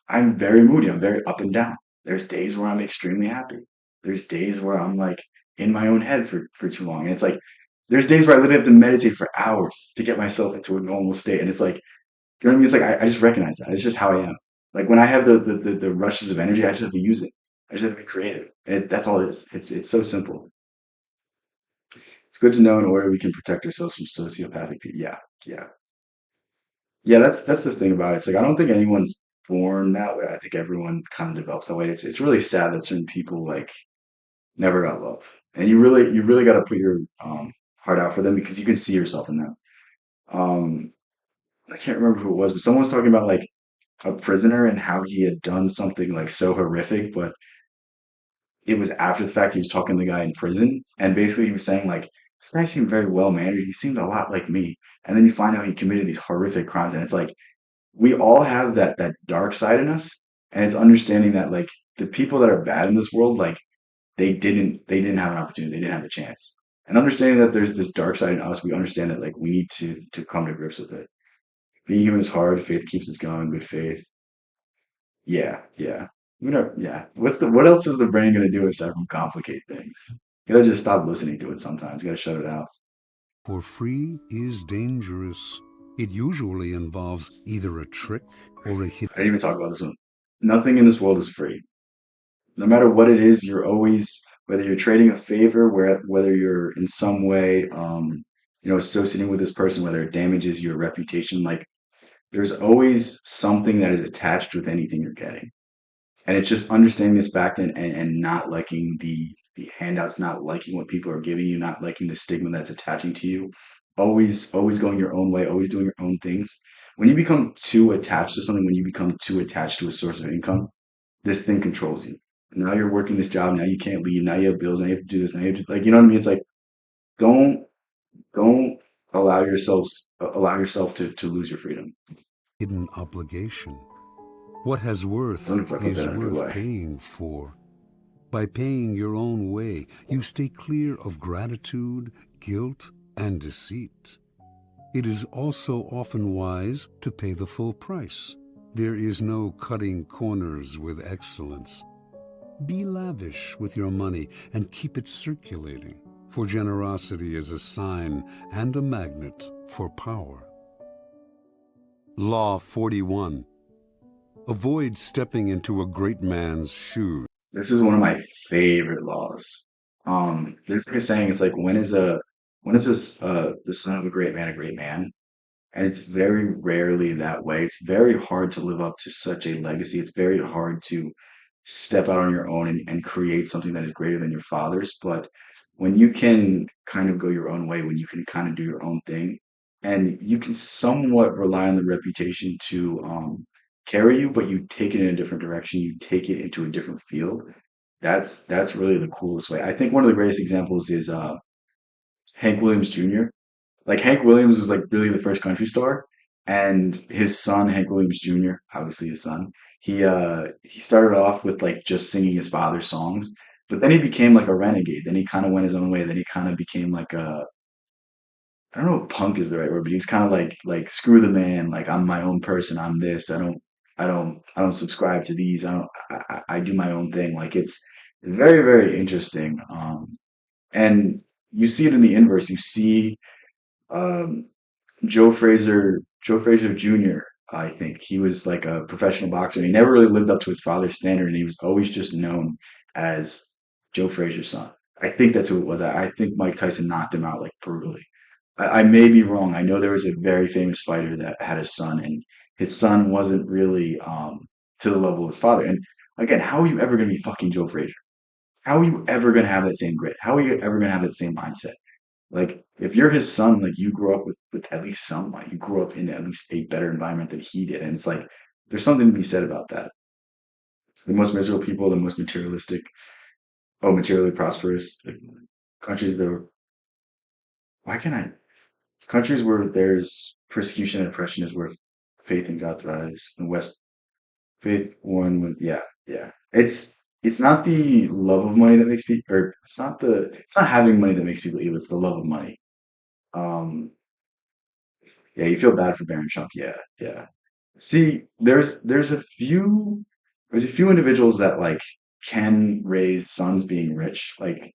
A: I'm very moody. I'm very up and down. There's days where I'm extremely happy. There's days where I'm like in my own head for too long. And it's like there's days where I literally have to meditate for hours to get myself into a normal state. And it's like, you know what I mean? It's like I just recognize that. It's just how I am. Like when I have the rushes of energy, I just have to use it. I just have to be creative. And that's all it is. It's so simple. It's good to know in order we can protect ourselves from sociopathic people. Yeah, yeah. Yeah, that's the thing about it. It's like I don't think anyone's born that way. I think everyone kind of develops that way. It's really sad that certain people like never got love. And you really got to put your heart out for them because you can see yourself in them. Um I can't remember who it was, but someone was talking about like a prisoner and how he had done something like so horrific, but it was after the fact he was talking to the guy in prison, and basically he was saying like this guy seemed very well mannered. He seemed a lot like me, and then you find out he committed these horrific crimes, and it's like we all have that dark side in us, and it's understanding that like the people that are bad in this world, like they didn't have an opportunity, they didn't have a chance, and understanding that there's this dark side in us, we understand that like we need to come to grips with it. Being human is hard. Faith keeps us going. Good faith. Yeah, yeah. Yeah. What else is the brain gonna do aside from complicate things? You gotta just stop listening to it sometimes. You gotta shut it out.
B: for free is dangerous. It usually involves either a trick or a hit.
A: I didn't even talk about this one. Nothing in this world is free. No matter what it is, you're always whether you're trading a favor, whether you're in some way associating with this person, whether it damages your reputation, like there's always something that is attached with anything you're getting. And it's just understanding this back then and not liking the handouts, not liking what people are giving you, not liking the stigma that's attaching to you. Always going your own way, always doing your own things. When you become too attached to something, when you become too attached to a source of income, this thing controls you. Now you're working this job, now you can't leave, now you have bills, now you have to do this, now you have to like you know what I mean? It's like don't don't allow yourself to lose your freedom.
B: Hidden obligation. What has
A: I don't know
B: worth
A: if I put that
B: is
A: in a good
B: worth
A: way.
B: paying for. By paying your own way, you stay clear of gratitude, guilt, and deceit. It is also often wise to pay the full price. There is no cutting corners with excellence. Be lavish with your money and keep it circulating, for generosity is a sign and a magnet for power. Law 41. Avoid stepping into a great man's shoes.
A: This is one of my favorite laws. There's like a saying, it's like when is this the son of a great man? And it's very rarely that way. It's very hard to live up to such a legacy. It's very hard to step out on your own and create something that is greater than your father's. But when you can kind of go your own way, when you can kind of do your own thing, and you can somewhat rely on the reputation to carry you, but you take it in a different direction. You take it into a different field. That's really the coolest way. I think one of the greatest examples is Hank Williams Jr. Like Hank Williams was like really the first country star, and his son Hank Williams Jr., obviously his son, he started off with like just singing his father's songs, but then he became like a renegade. Then he kind of went his own way. Then he kind of became like a, I don't know if punk is the right word, but he was kind of like screw the man, like I'm my own person, I'm this. I don't subscribe to these. I do my own thing. Like it's very, very interesting. And you see it in the inverse. You see um Joe Frazier Jr., I think he was like a professional boxer and he never really lived up to his father's standard and he was always just known as Joe Frazier's son. I think that's who it was. I think Mike Tyson knocked him out like brutally. I may be wrong. I know there was a very famous fighter that had a son and his son wasn't really to the level of his father. And again, how are you ever going to be fucking Joe Frazier? How are you ever going to have that same grit? How are you ever going to have that same mindset? Like if you're his son, like you grew up with at least some money. You grew up in at least a better environment than he did. And it's like there's something to be said about that. The most miserable people, the most materialistic, materially prosperous like, countries that were, why can't I countries where there's persecution and oppression is where faith in God thrives. And West faith one with yeah. It's not the love of money that makes people or it's not having money that makes people evil, it's the love of money. Um Yeah, you feel bad for Baron Trump. Yeah, yeah. See, there's a few individuals that like can raise sons being rich. Like,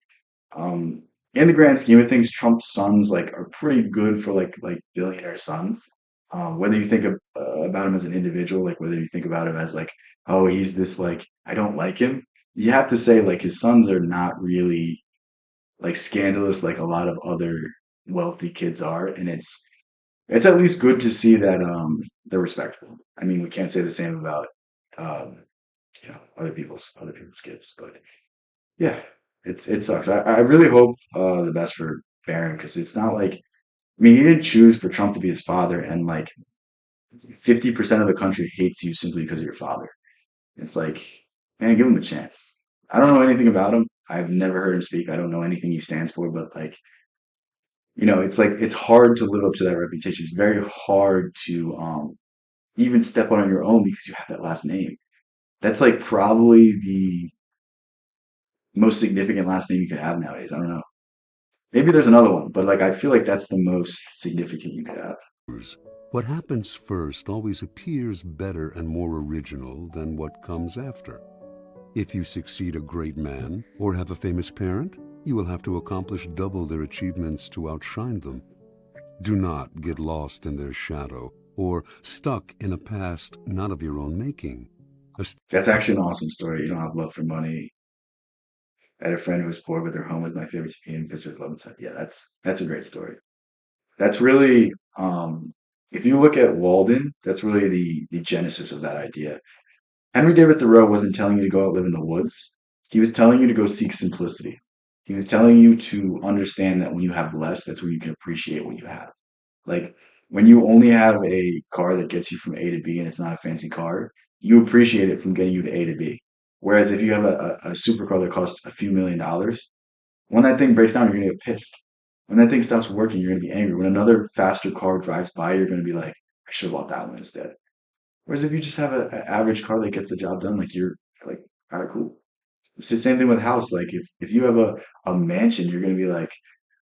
A: um, in the grand scheme of things, Trump's sons like are pretty good for like billionaire sons. Whether you think about him as an individual, like whether you think about him as like, oh, he's this like I don't like him. You have to say like his sons are not really like scandalous like a lot of other wealthy kids are, and it's at least good to see that they're respectful. I mean, we can't say the same about um, other people's kids, but yeah, it sucks. I really hope the best for Barron because it's not like I mean he didn't choose for Trump to be his father, and like 50% of the country hates you simply because of your father. It's like, man, give him a chance. I don't know anything about him. I've never heard him speak. I don't know anything he stands for, but it's like it's hard to live up to that reputation. It's very hard to even step out on your own because you have that last name. That's like probably the most significant last name you could have nowadays. I don't know. Maybe there's another one, but like I feel like that's the most significant you could have.
B: What happens first always appears better and more original than what comes after. If you succeed a great man or have a famous parent, you will have to accomplish double their achievements to outshine them. Do not get lost in their shadow or stuck in a past not of your own making.
A: That's actually an awesome story. You don't have love for money. I had a friend who was poor, but their home was my favorite team because there's love inside. Yeah, that's a great story. That's really if you look at Walden, that's really the genesis of that idea. Henry David Thoreau wasn't telling you to go out live in the woods. He was telling you to go seek simplicity. He was telling you to understand that when you have less, that's when you can appreciate what you have. Like when you only have a car that gets you from A to B and it's not a fancy car, you appreciate it from getting you to A to B. Whereas if you have a supercar that costs a few $1 million, when that thing breaks down, you're gonna get pissed. When that thing stops working, you're gonna be angry. When another faster car drives by, you're gonna be like, I should have bought that one instead. Whereas if you just have an average car that gets the job done, like you're like, all right, cool. It's the same thing with house. Like if you have a mansion, you're gonna be like,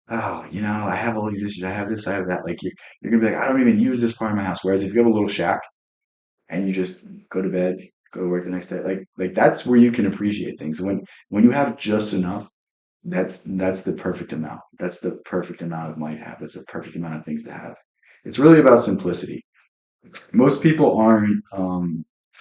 A: oh, I have all these issues. I have this, I have that. Like you're gonna be like, I don't even use this part of my house. Whereas if you have a little shack and you just go to bed, go to work the next day, like that's where you can appreciate things. When you have just enough, that's the perfect amount. That's the perfect amount of money to have. That's the perfect amount of things to have. It's really about simplicity. Most people aren't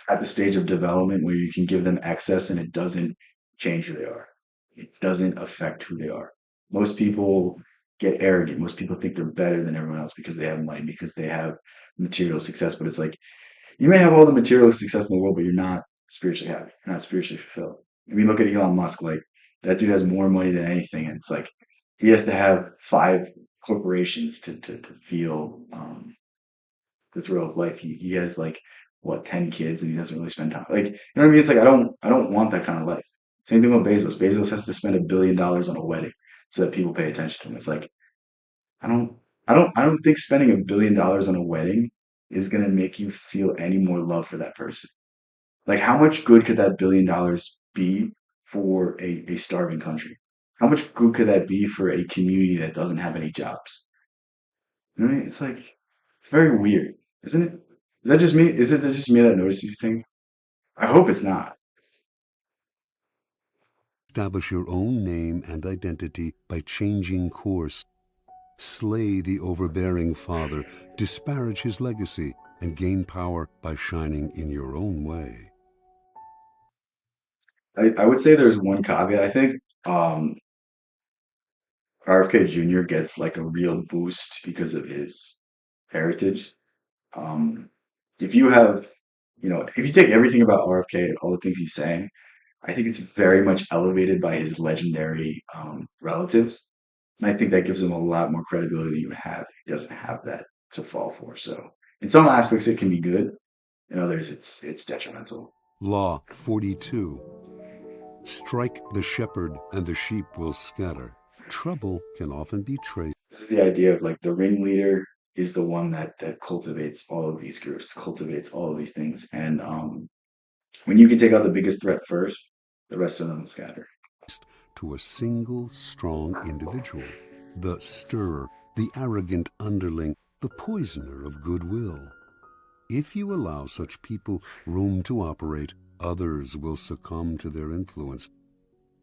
A: at the stage of development where you can give them excess and it doesn't change who they are. It doesn't affect who they are. Most people get arrogant. Most people think they're better than everyone else because they have money, because they have material success. But it's like you may have all the material success in the world, but you're not spiritually happy. You're not spiritually fulfilled. I mean, look at Elon Musk. Like that dude has more money than anything, and it's like he has to have five corporations to feel the thrill of life. He has like what 10 kids and he doesn't really spend time. Like, you know what I mean? It's like I don't want that kind of life. Same thing with Bezos. Bezos has to spend $1 billion on a wedding so that people pay attention to him. It's like I don't I don't think spending $1 billion on a wedding is gonna make you feel any more love for that person. Like how much good could that $1 billion be for a starving country? How much good could that be for a community that doesn't have any jobs? You know what I mean? It's like it's very weird, isn't it? Is that just me? Is it just me that notices these things? I hope it's not.
B: Establish your own name and identity by changing course. Slay the overbearing father, disparage his legacy, and gain power by shining in your own way.
A: I would say there's one caveat. I think um, RFK Jr. gets like a real boost because of his heritage. Um, if you have, if you take everything about RFK, all the things he's saying, I think it's very much elevated by his legendary relatives. And I think that gives him a lot more credibility than you would have. He doesn't have that to fall for. So in some aspects it can be good. In others it's detrimental.
B: Law 42. Strike the shepherd and the sheep will scatter. Trouble can often be traced.
A: This is the idea of like the ringleader is the one that cultivates all of these groups, cultivates all of these things. And when you can take out the biggest threat first, the rest of them will scatter.
B: To a single strong individual, the stirrer, the arrogant underling, the poisoner of goodwill. If you allow such people room to operate, others will succumb to their influence.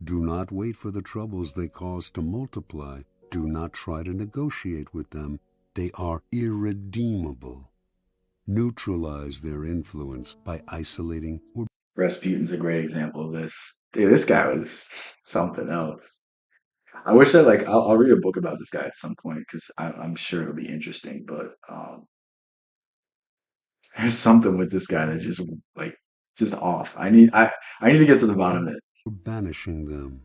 B: Do not wait for the troubles they cause to multiply. Do not try to negotiate with them. They are irredeemable. Neutralize their influence by isolating or
A: Rasputin's a great example of this. Dude, this guy was something else. I wish I like I'll read a book about this guy at some point because I'm sure it'll be interesting. But there's something with this guy that just off. I need to get to the bottom of it.
B: banishing them.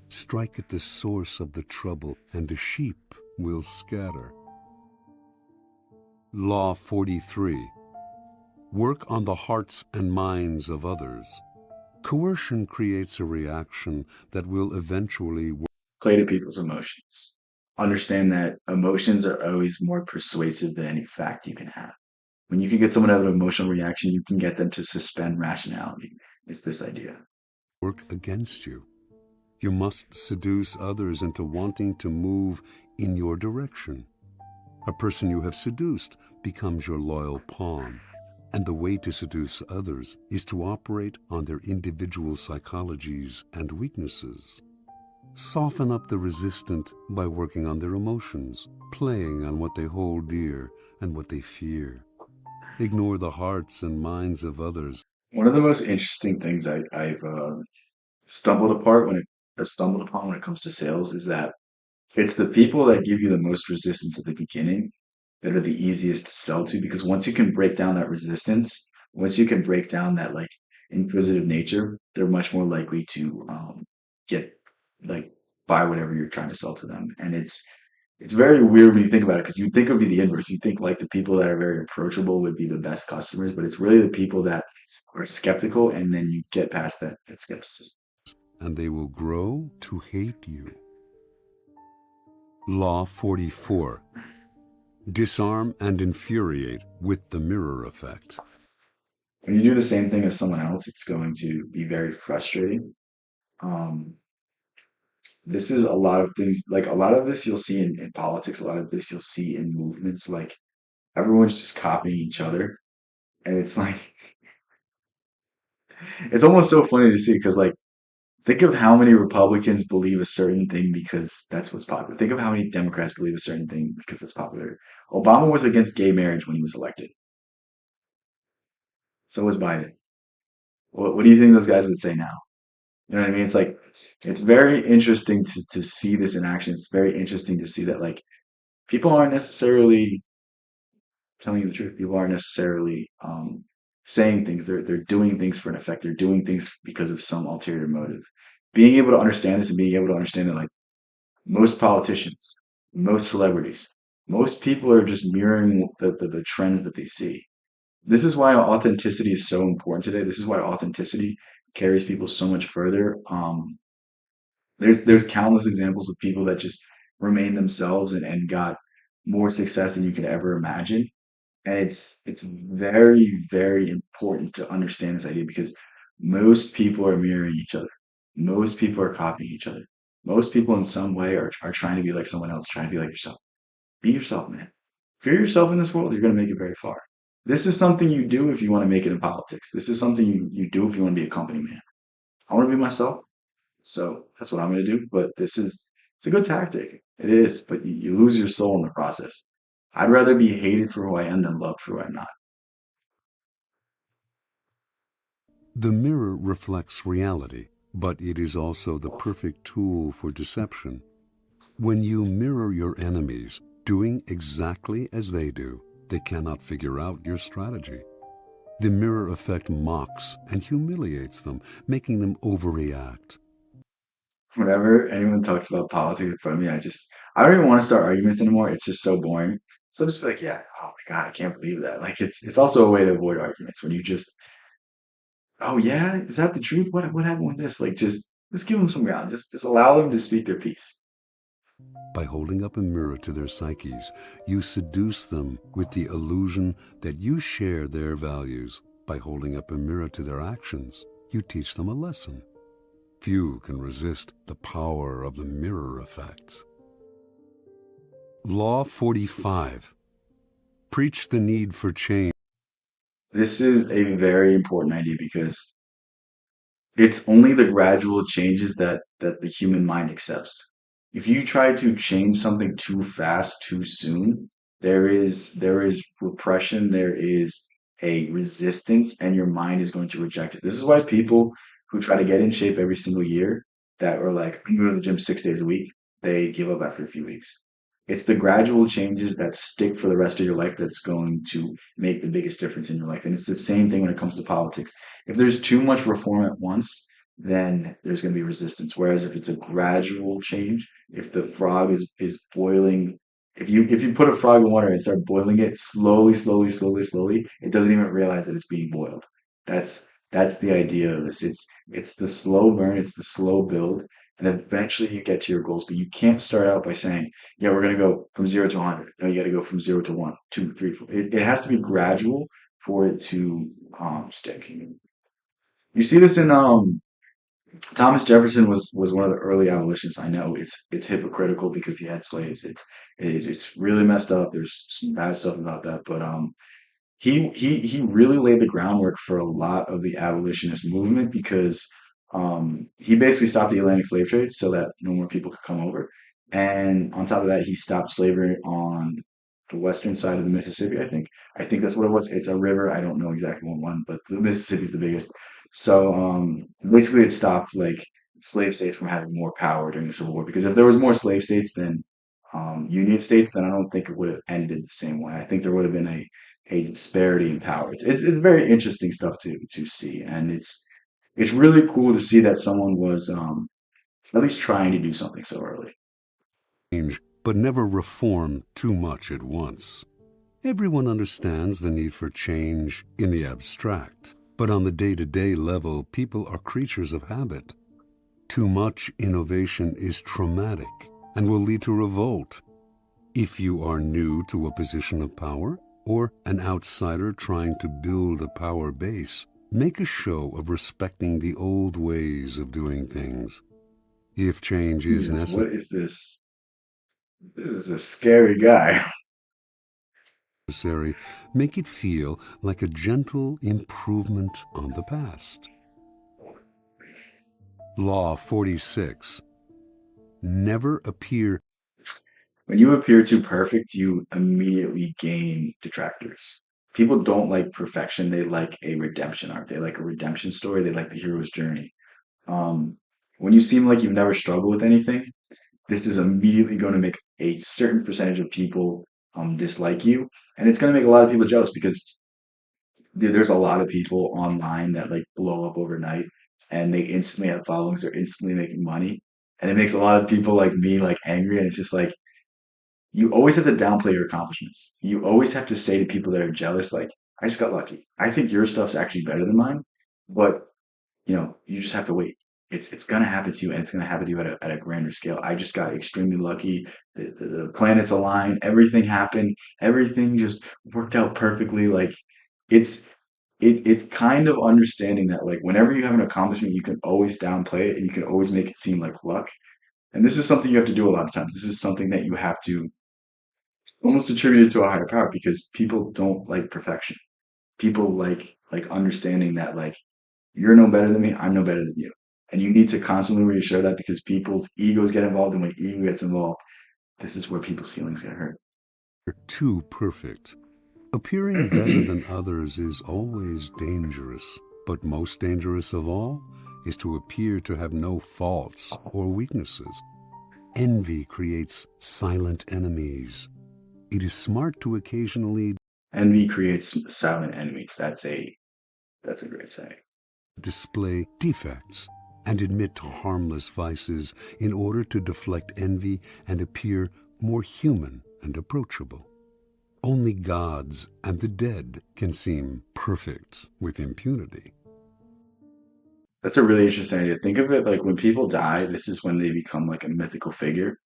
B: Strike at the source of the trouble, and the sheep will scatter. Law 43. Work on the hearts and minds of others. Coercion creates a reaction that will eventually
A: Play to people's emotions. Understand that emotions are always more persuasive than any fact you can have. When you can get someone to have an emotional reaction, you can get them to suspend rationality. It's this idea.
B: work against you. You must seduce others into wanting to move in your direction. A person you have seduced becomes your loyal pawn. And the way to seduce others is to operate on their individual psychologies and weaknesses. Soften up the resistant by working on their emotions, playing on what they hold dear and what they fear. Ignore the hearts and minds of others.
A: One of the most interesting things I've stumbled apart when it stumbled upon when it comes to sales is that it's the people that give you the most resistance at the beginning that are the easiest to sell to because once you can break down that resistance, once you can break down that like inquisitive nature, they're much more likely to get like buy whatever you're trying to sell to them. And it's very weird when you think about it because you think it would be the inverse. You think like the people that are very approachable would be the best customers, but it's really the people that are skeptical and then you get past that skepticism.
B: And they will grow to hate you. Law 44. Disarm and infuriate with the mirror effect.
A: When you do the same thing as someone else, it's going to be very frustrating. Um, this is a lot of things, like a lot of this you'll see in politics, a lot of this you'll see in movements, like everyone's just copying each other. And it's like, it's almost so funny to see because, like, think of how many Republicans believe a certain thing because that's what's popular. Think of how many Democrats believe a certain thing because that's popular. Obama was against gay marriage when he was elected. So was Biden. What do you think those guys would say now? You know what I mean? It's like it's very interesting to see this in action. It's very interesting to see that like people aren't necessarily telling you the truth. People aren't necessarily saying things. They're doing things for an effect. They're doing things because of some ulterior motive. Being able to understand this and being able to understand that like most politicians, most celebrities. Most people are just mirroring the trends that they see. This is why authenticity is so important today. This is why authenticity carries people so much further. There's countless examples of people that just remain themselves and got more success than you could ever imagine. And it's very, very important to understand this idea because most people are mirroring each other. Most people are copying each other. Most people in some way are trying to be like someone else, trying to be like yourself. Be yourself, man. If you're yourself in this world, you're going to make it very far. This is something you do if you want to make it in politics. This is something you do if you want to be a company man. I want to be myself, so that's what I'm going to do. But it's a good tactic. It is, but you lose your soul in the process. I'd rather be hated for who I am than loved for who I'm not.
B: The mirror reflects reality, but it is also the perfect tool for deception. When you mirror your enemies, doing exactly as they do, they cannot figure out your strategy. The mirror effect mocks and humiliates them, making them overreact.
A: Whenever anyone talks about politics in front of me, I don't even want to start arguments anymore. It's just so boring. So I'll just be like, yeah, oh my God, I can't believe that. Like it's also a way to avoid arguments when you just, oh yeah, is that the truth? What happened with this? Like just give them some ground. Just allow them to speak their piece.
B: By holding up a mirror to their psyches, you seduce them with the illusion that you share their values. By holding up a mirror to their actions, you teach them a lesson. Few can resist the power of the mirror effect. Law 45. Preach the need for change.
A: This is a very important idea because it's only the gradual changes that the human mind accepts. If you try to change something too fast, too soon, there is repression, there is a resistance, and your mind is going to reject it. This is why people who try to get in shape every single year that are like, I'm going to the gym 6 days a week, they give up after a few weeks. It's the gradual changes that stick for the rest of your life that's going to make the biggest difference in your life. And it's the same thing when it comes to politics. If there's too much reform at once, then there's going to be resistance. Whereas if it's a gradual change, if the frog is boiling, if you put a frog in water and start boiling it slowly, slowly, slowly, slowly, it doesn't even realize that it's being boiled. That's the idea of this. It's the slow burn, it's the slow build, and eventually you get to your goals. But you can't start out by saying, "Yeah, we're going to go from 0 to 100." No, you got to go from 0 to 1, 2, 3, 4. It has to be gradual for it to stick. You see this in Thomas Jefferson was one of the early abolitionists. I know it's hypocritical because he had slaves. It's really messed up. There's some bad stuff about that, but he really laid the groundwork for a lot of the abolitionist movement because he basically stopped the Atlantic slave trade so that no more people could come over. And on top of that, he stopped slavery on the western side of the Mississippi, I think. I think that's what it was. It's a river. I don't know exactly what one, but the Mississippi's the biggest. So basically it stopped like slave states from having more power during the Civil War because if there was more slave states than Union states, then I don't think it would have ended the same way. I think there would have been a disparity in power. It's very interesting stuff to see, and it's really cool to see that someone was at least trying to do something so early.
B: But never reform too much at once. Everyone understands the need for change in the abstract, but on the day-to-day level, people are creatures of habit. Too much innovation is traumatic and will lead to revolt. If you are new to a position of power or an outsider trying to build a power base, make a show of respecting the old ways of doing things. If change is
A: Jesus,
B: necessary,
A: what is this? This is a scary guy.
B: make it feel like a gentle improvement on the past. Law 46. Never appear.
A: When you appear too perfect, you immediately gain detractors. People don't like perfection; they like a redemption arc. They like a redemption story. They like the hero's journey. Um, when you seem like you've never struggled with anything, this is immediately going to make a certain percentage of people dislike you, and it's going to make a lot of people jealous because dude, there's a lot of people online that like blow up overnight, and they instantly have followings. They're instantly making money, and it makes a lot of people like me like angry, and it's just like You always have to downplay your accomplishments. You always have to say to people that are jealous, like, I just got lucky. I think your stuff's actually better than mine, but you just have to wait. It's gonna happen to you, and it's gonna happen to you at a grander scale. I just got extremely lucky. The planets aligned, everything happened, everything just worked out perfectly. Like it's it's kind of understanding that like whenever you have an accomplishment, you can always downplay it and you can always make it seem like luck. And this is something you have to do a lot of times. This is something that you have to almost attribute it to a higher power because people don't like perfection. People like understanding that like you're no better than me, I'm no better than you. And you need to constantly reassure that because people's egos get involved, and when ego gets involved, this is where people's feelings get hurt.
B: Too perfect. Appearing better than others is always dangerous, but most dangerous of all is to appear to have no faults or weaknesses. Envy creates silent enemies. It is smart to occasionally
A: Envy creates silent enemies. That's a great saying.
B: display defects and admit to harmless vices in order to deflect envy and appear more human and approachable. Only gods and the dead can seem perfect with impunity.
A: That's a really interesting idea. Think of it like when people die, this is when they become like a mythical figure.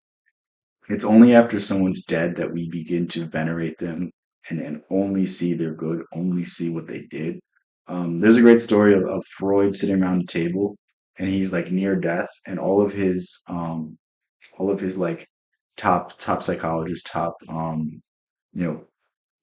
A: It's only after someone's dead that we begin to venerate them and only see their good, only see what they did. There's a great story of Freud sitting around a table and he's like near death and all of his like top psychologists, top you know,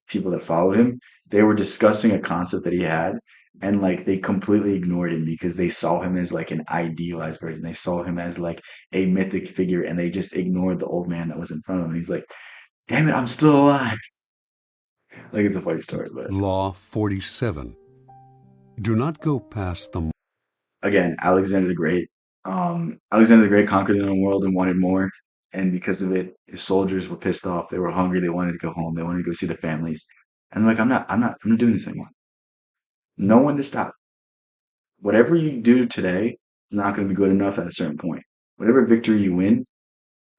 A: people that followed him, they were discussing a concept that he had and like they completely ignored him because they saw him as like an idealized version. They saw him as like a mythic figure and they just ignored the old man that was in front of him. He's like, damn it, I'm still alive. Like it's a funny story, but
B: Law 47. Do not go past the
A: again, Alexander the Great. Alexander the Great conquered the known world and wanted more. And because of it, his soldiers were pissed off. They were hungry. They wanted to go home. They wanted to go see their families. And like, I'm not doing this anymore. No one to stop. Whatever you do today is not going to be good enough at a certain point. Whatever victory you win,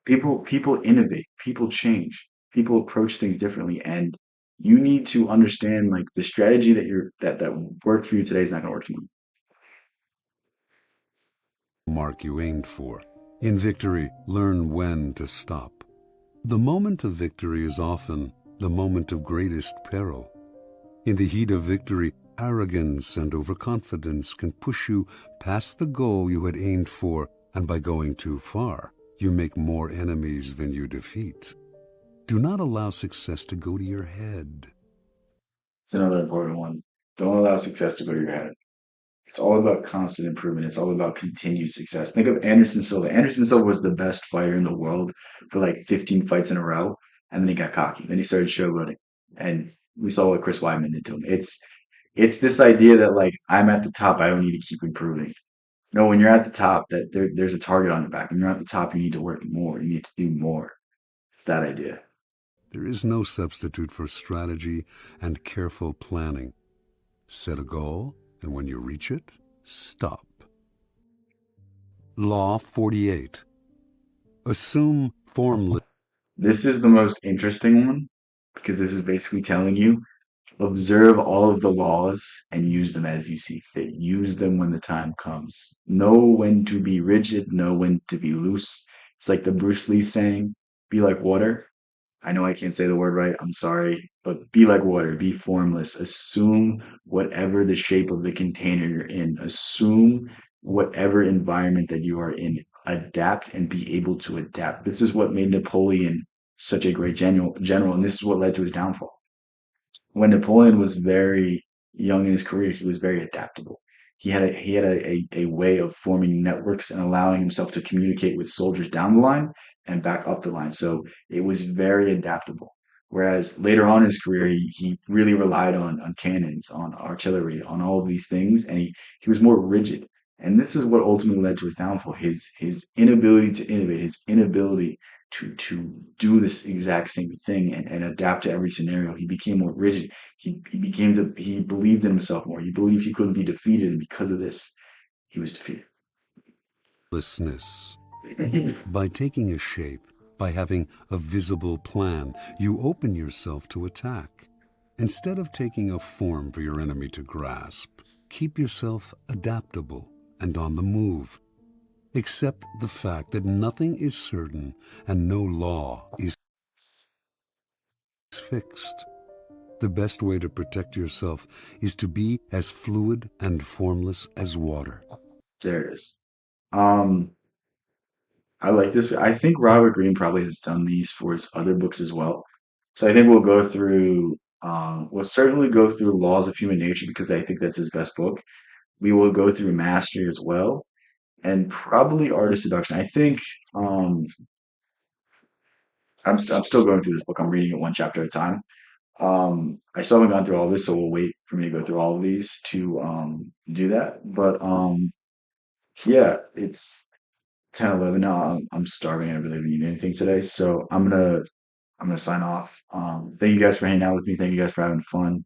A: people innovate, people change, people approach things differently, and you need to understand like the strategy that worked for you today is not going to work tomorrow.
B: mark you aimed for. In victory, learn when to stop. The moment of victory is often the moment of greatest peril. In the heat of victory, arrogance and overconfidence can push you past the goal you had aimed for, and by going too far, you make more enemies than you defeat. Do not allow success to go to your head.
A: It's another important one. Don't allow success to go to your head. It's all about constant improvement. It's all about continued success. Think of Anderson Silva. Anderson Silva was the best fighter in the world for like 15 fights in a row, and then he got cocky. Then he started showboating, and we saw what Chris Weidman did to him. It's this idea that like I'm at the top, I don't need to keep improving. No, when you're at the top, that there's a target on your back. When you're at the top, you need to work more. You need to do more. It's that idea.
B: There is no substitute for strategy and careful planning. Set a goal, and when you reach it, stop. Law 48. Assume formless.
A: This is the most interesting one because this is basically telling you observe all of the laws and use them as you see fit. Use them when the time comes. Know when to be rigid, know when to be loose. It's like the Bruce Lee saying, be like water. I know I can't say the word right. I'm sorry, but be like water, be formless. Assume whatever the shape of the container you're in. Assume whatever environment that you are in. Adapt and be able to adapt. This is what made Napoleon such a great general, and this is what led to his downfall. When Napoleon was very young in his career, he was very adaptable. He had a way of forming networks and allowing himself to communicate with soldiers down the line and back up the line. So it was very adaptable. Whereas later on in his career, he really relied on cannons, on artillery, on all of these things, and he was more rigid. And this is what ultimately led to his downfall, his inability to innovate, his inability to do this exact same thing and adapt to every scenario. He became more rigid. He believed in himself more. He believed he couldn't be defeated, and because of this, he was defeated.
B: By taking a shape, By having a visible plan, you open yourself to attack. Instead of taking a form for your enemy to grasp, keep yourself adaptable and on the move. Accept the fact that nothing is certain and no law is fixed. The best way to protect yourself is to be as fluid and formless as water.
A: There it is. Um, I like this. I think Robert Greene probably has done these for his other books as well. So I think we'll certainly go through Laws of Human Nature because I think that's his best book. We will go through Mastery as well, and probably Art of Seduction. I think um, I'm still going through this book. I'm reading it one chapter at a time. I still haven't gone through all of this, so we'll wait for me to go through all of these to do that. But yeah, it's 10:11 now. I'm starving. I really haven't eaten anything today, so I'm gonna sign off. Thank you guys for hanging out with me. Thank you guys for having fun.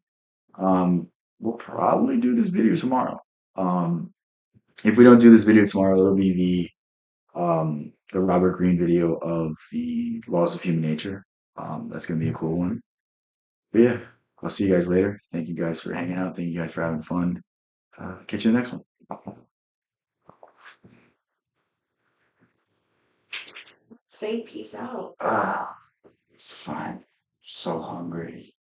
A: Um, we'll probably do this video tomorrow. Um, if we don't do this video tomorrow, it'll be the Robert Greene video of the Laws of Human Nature. That's gonna be a cool one. But yeah, I'll see you guys later. Thank you guys for hanging out. Thank you guys for having fun. Catch you in the next one.
C: Say peace out.
A: Ah, it's fine. So hungry.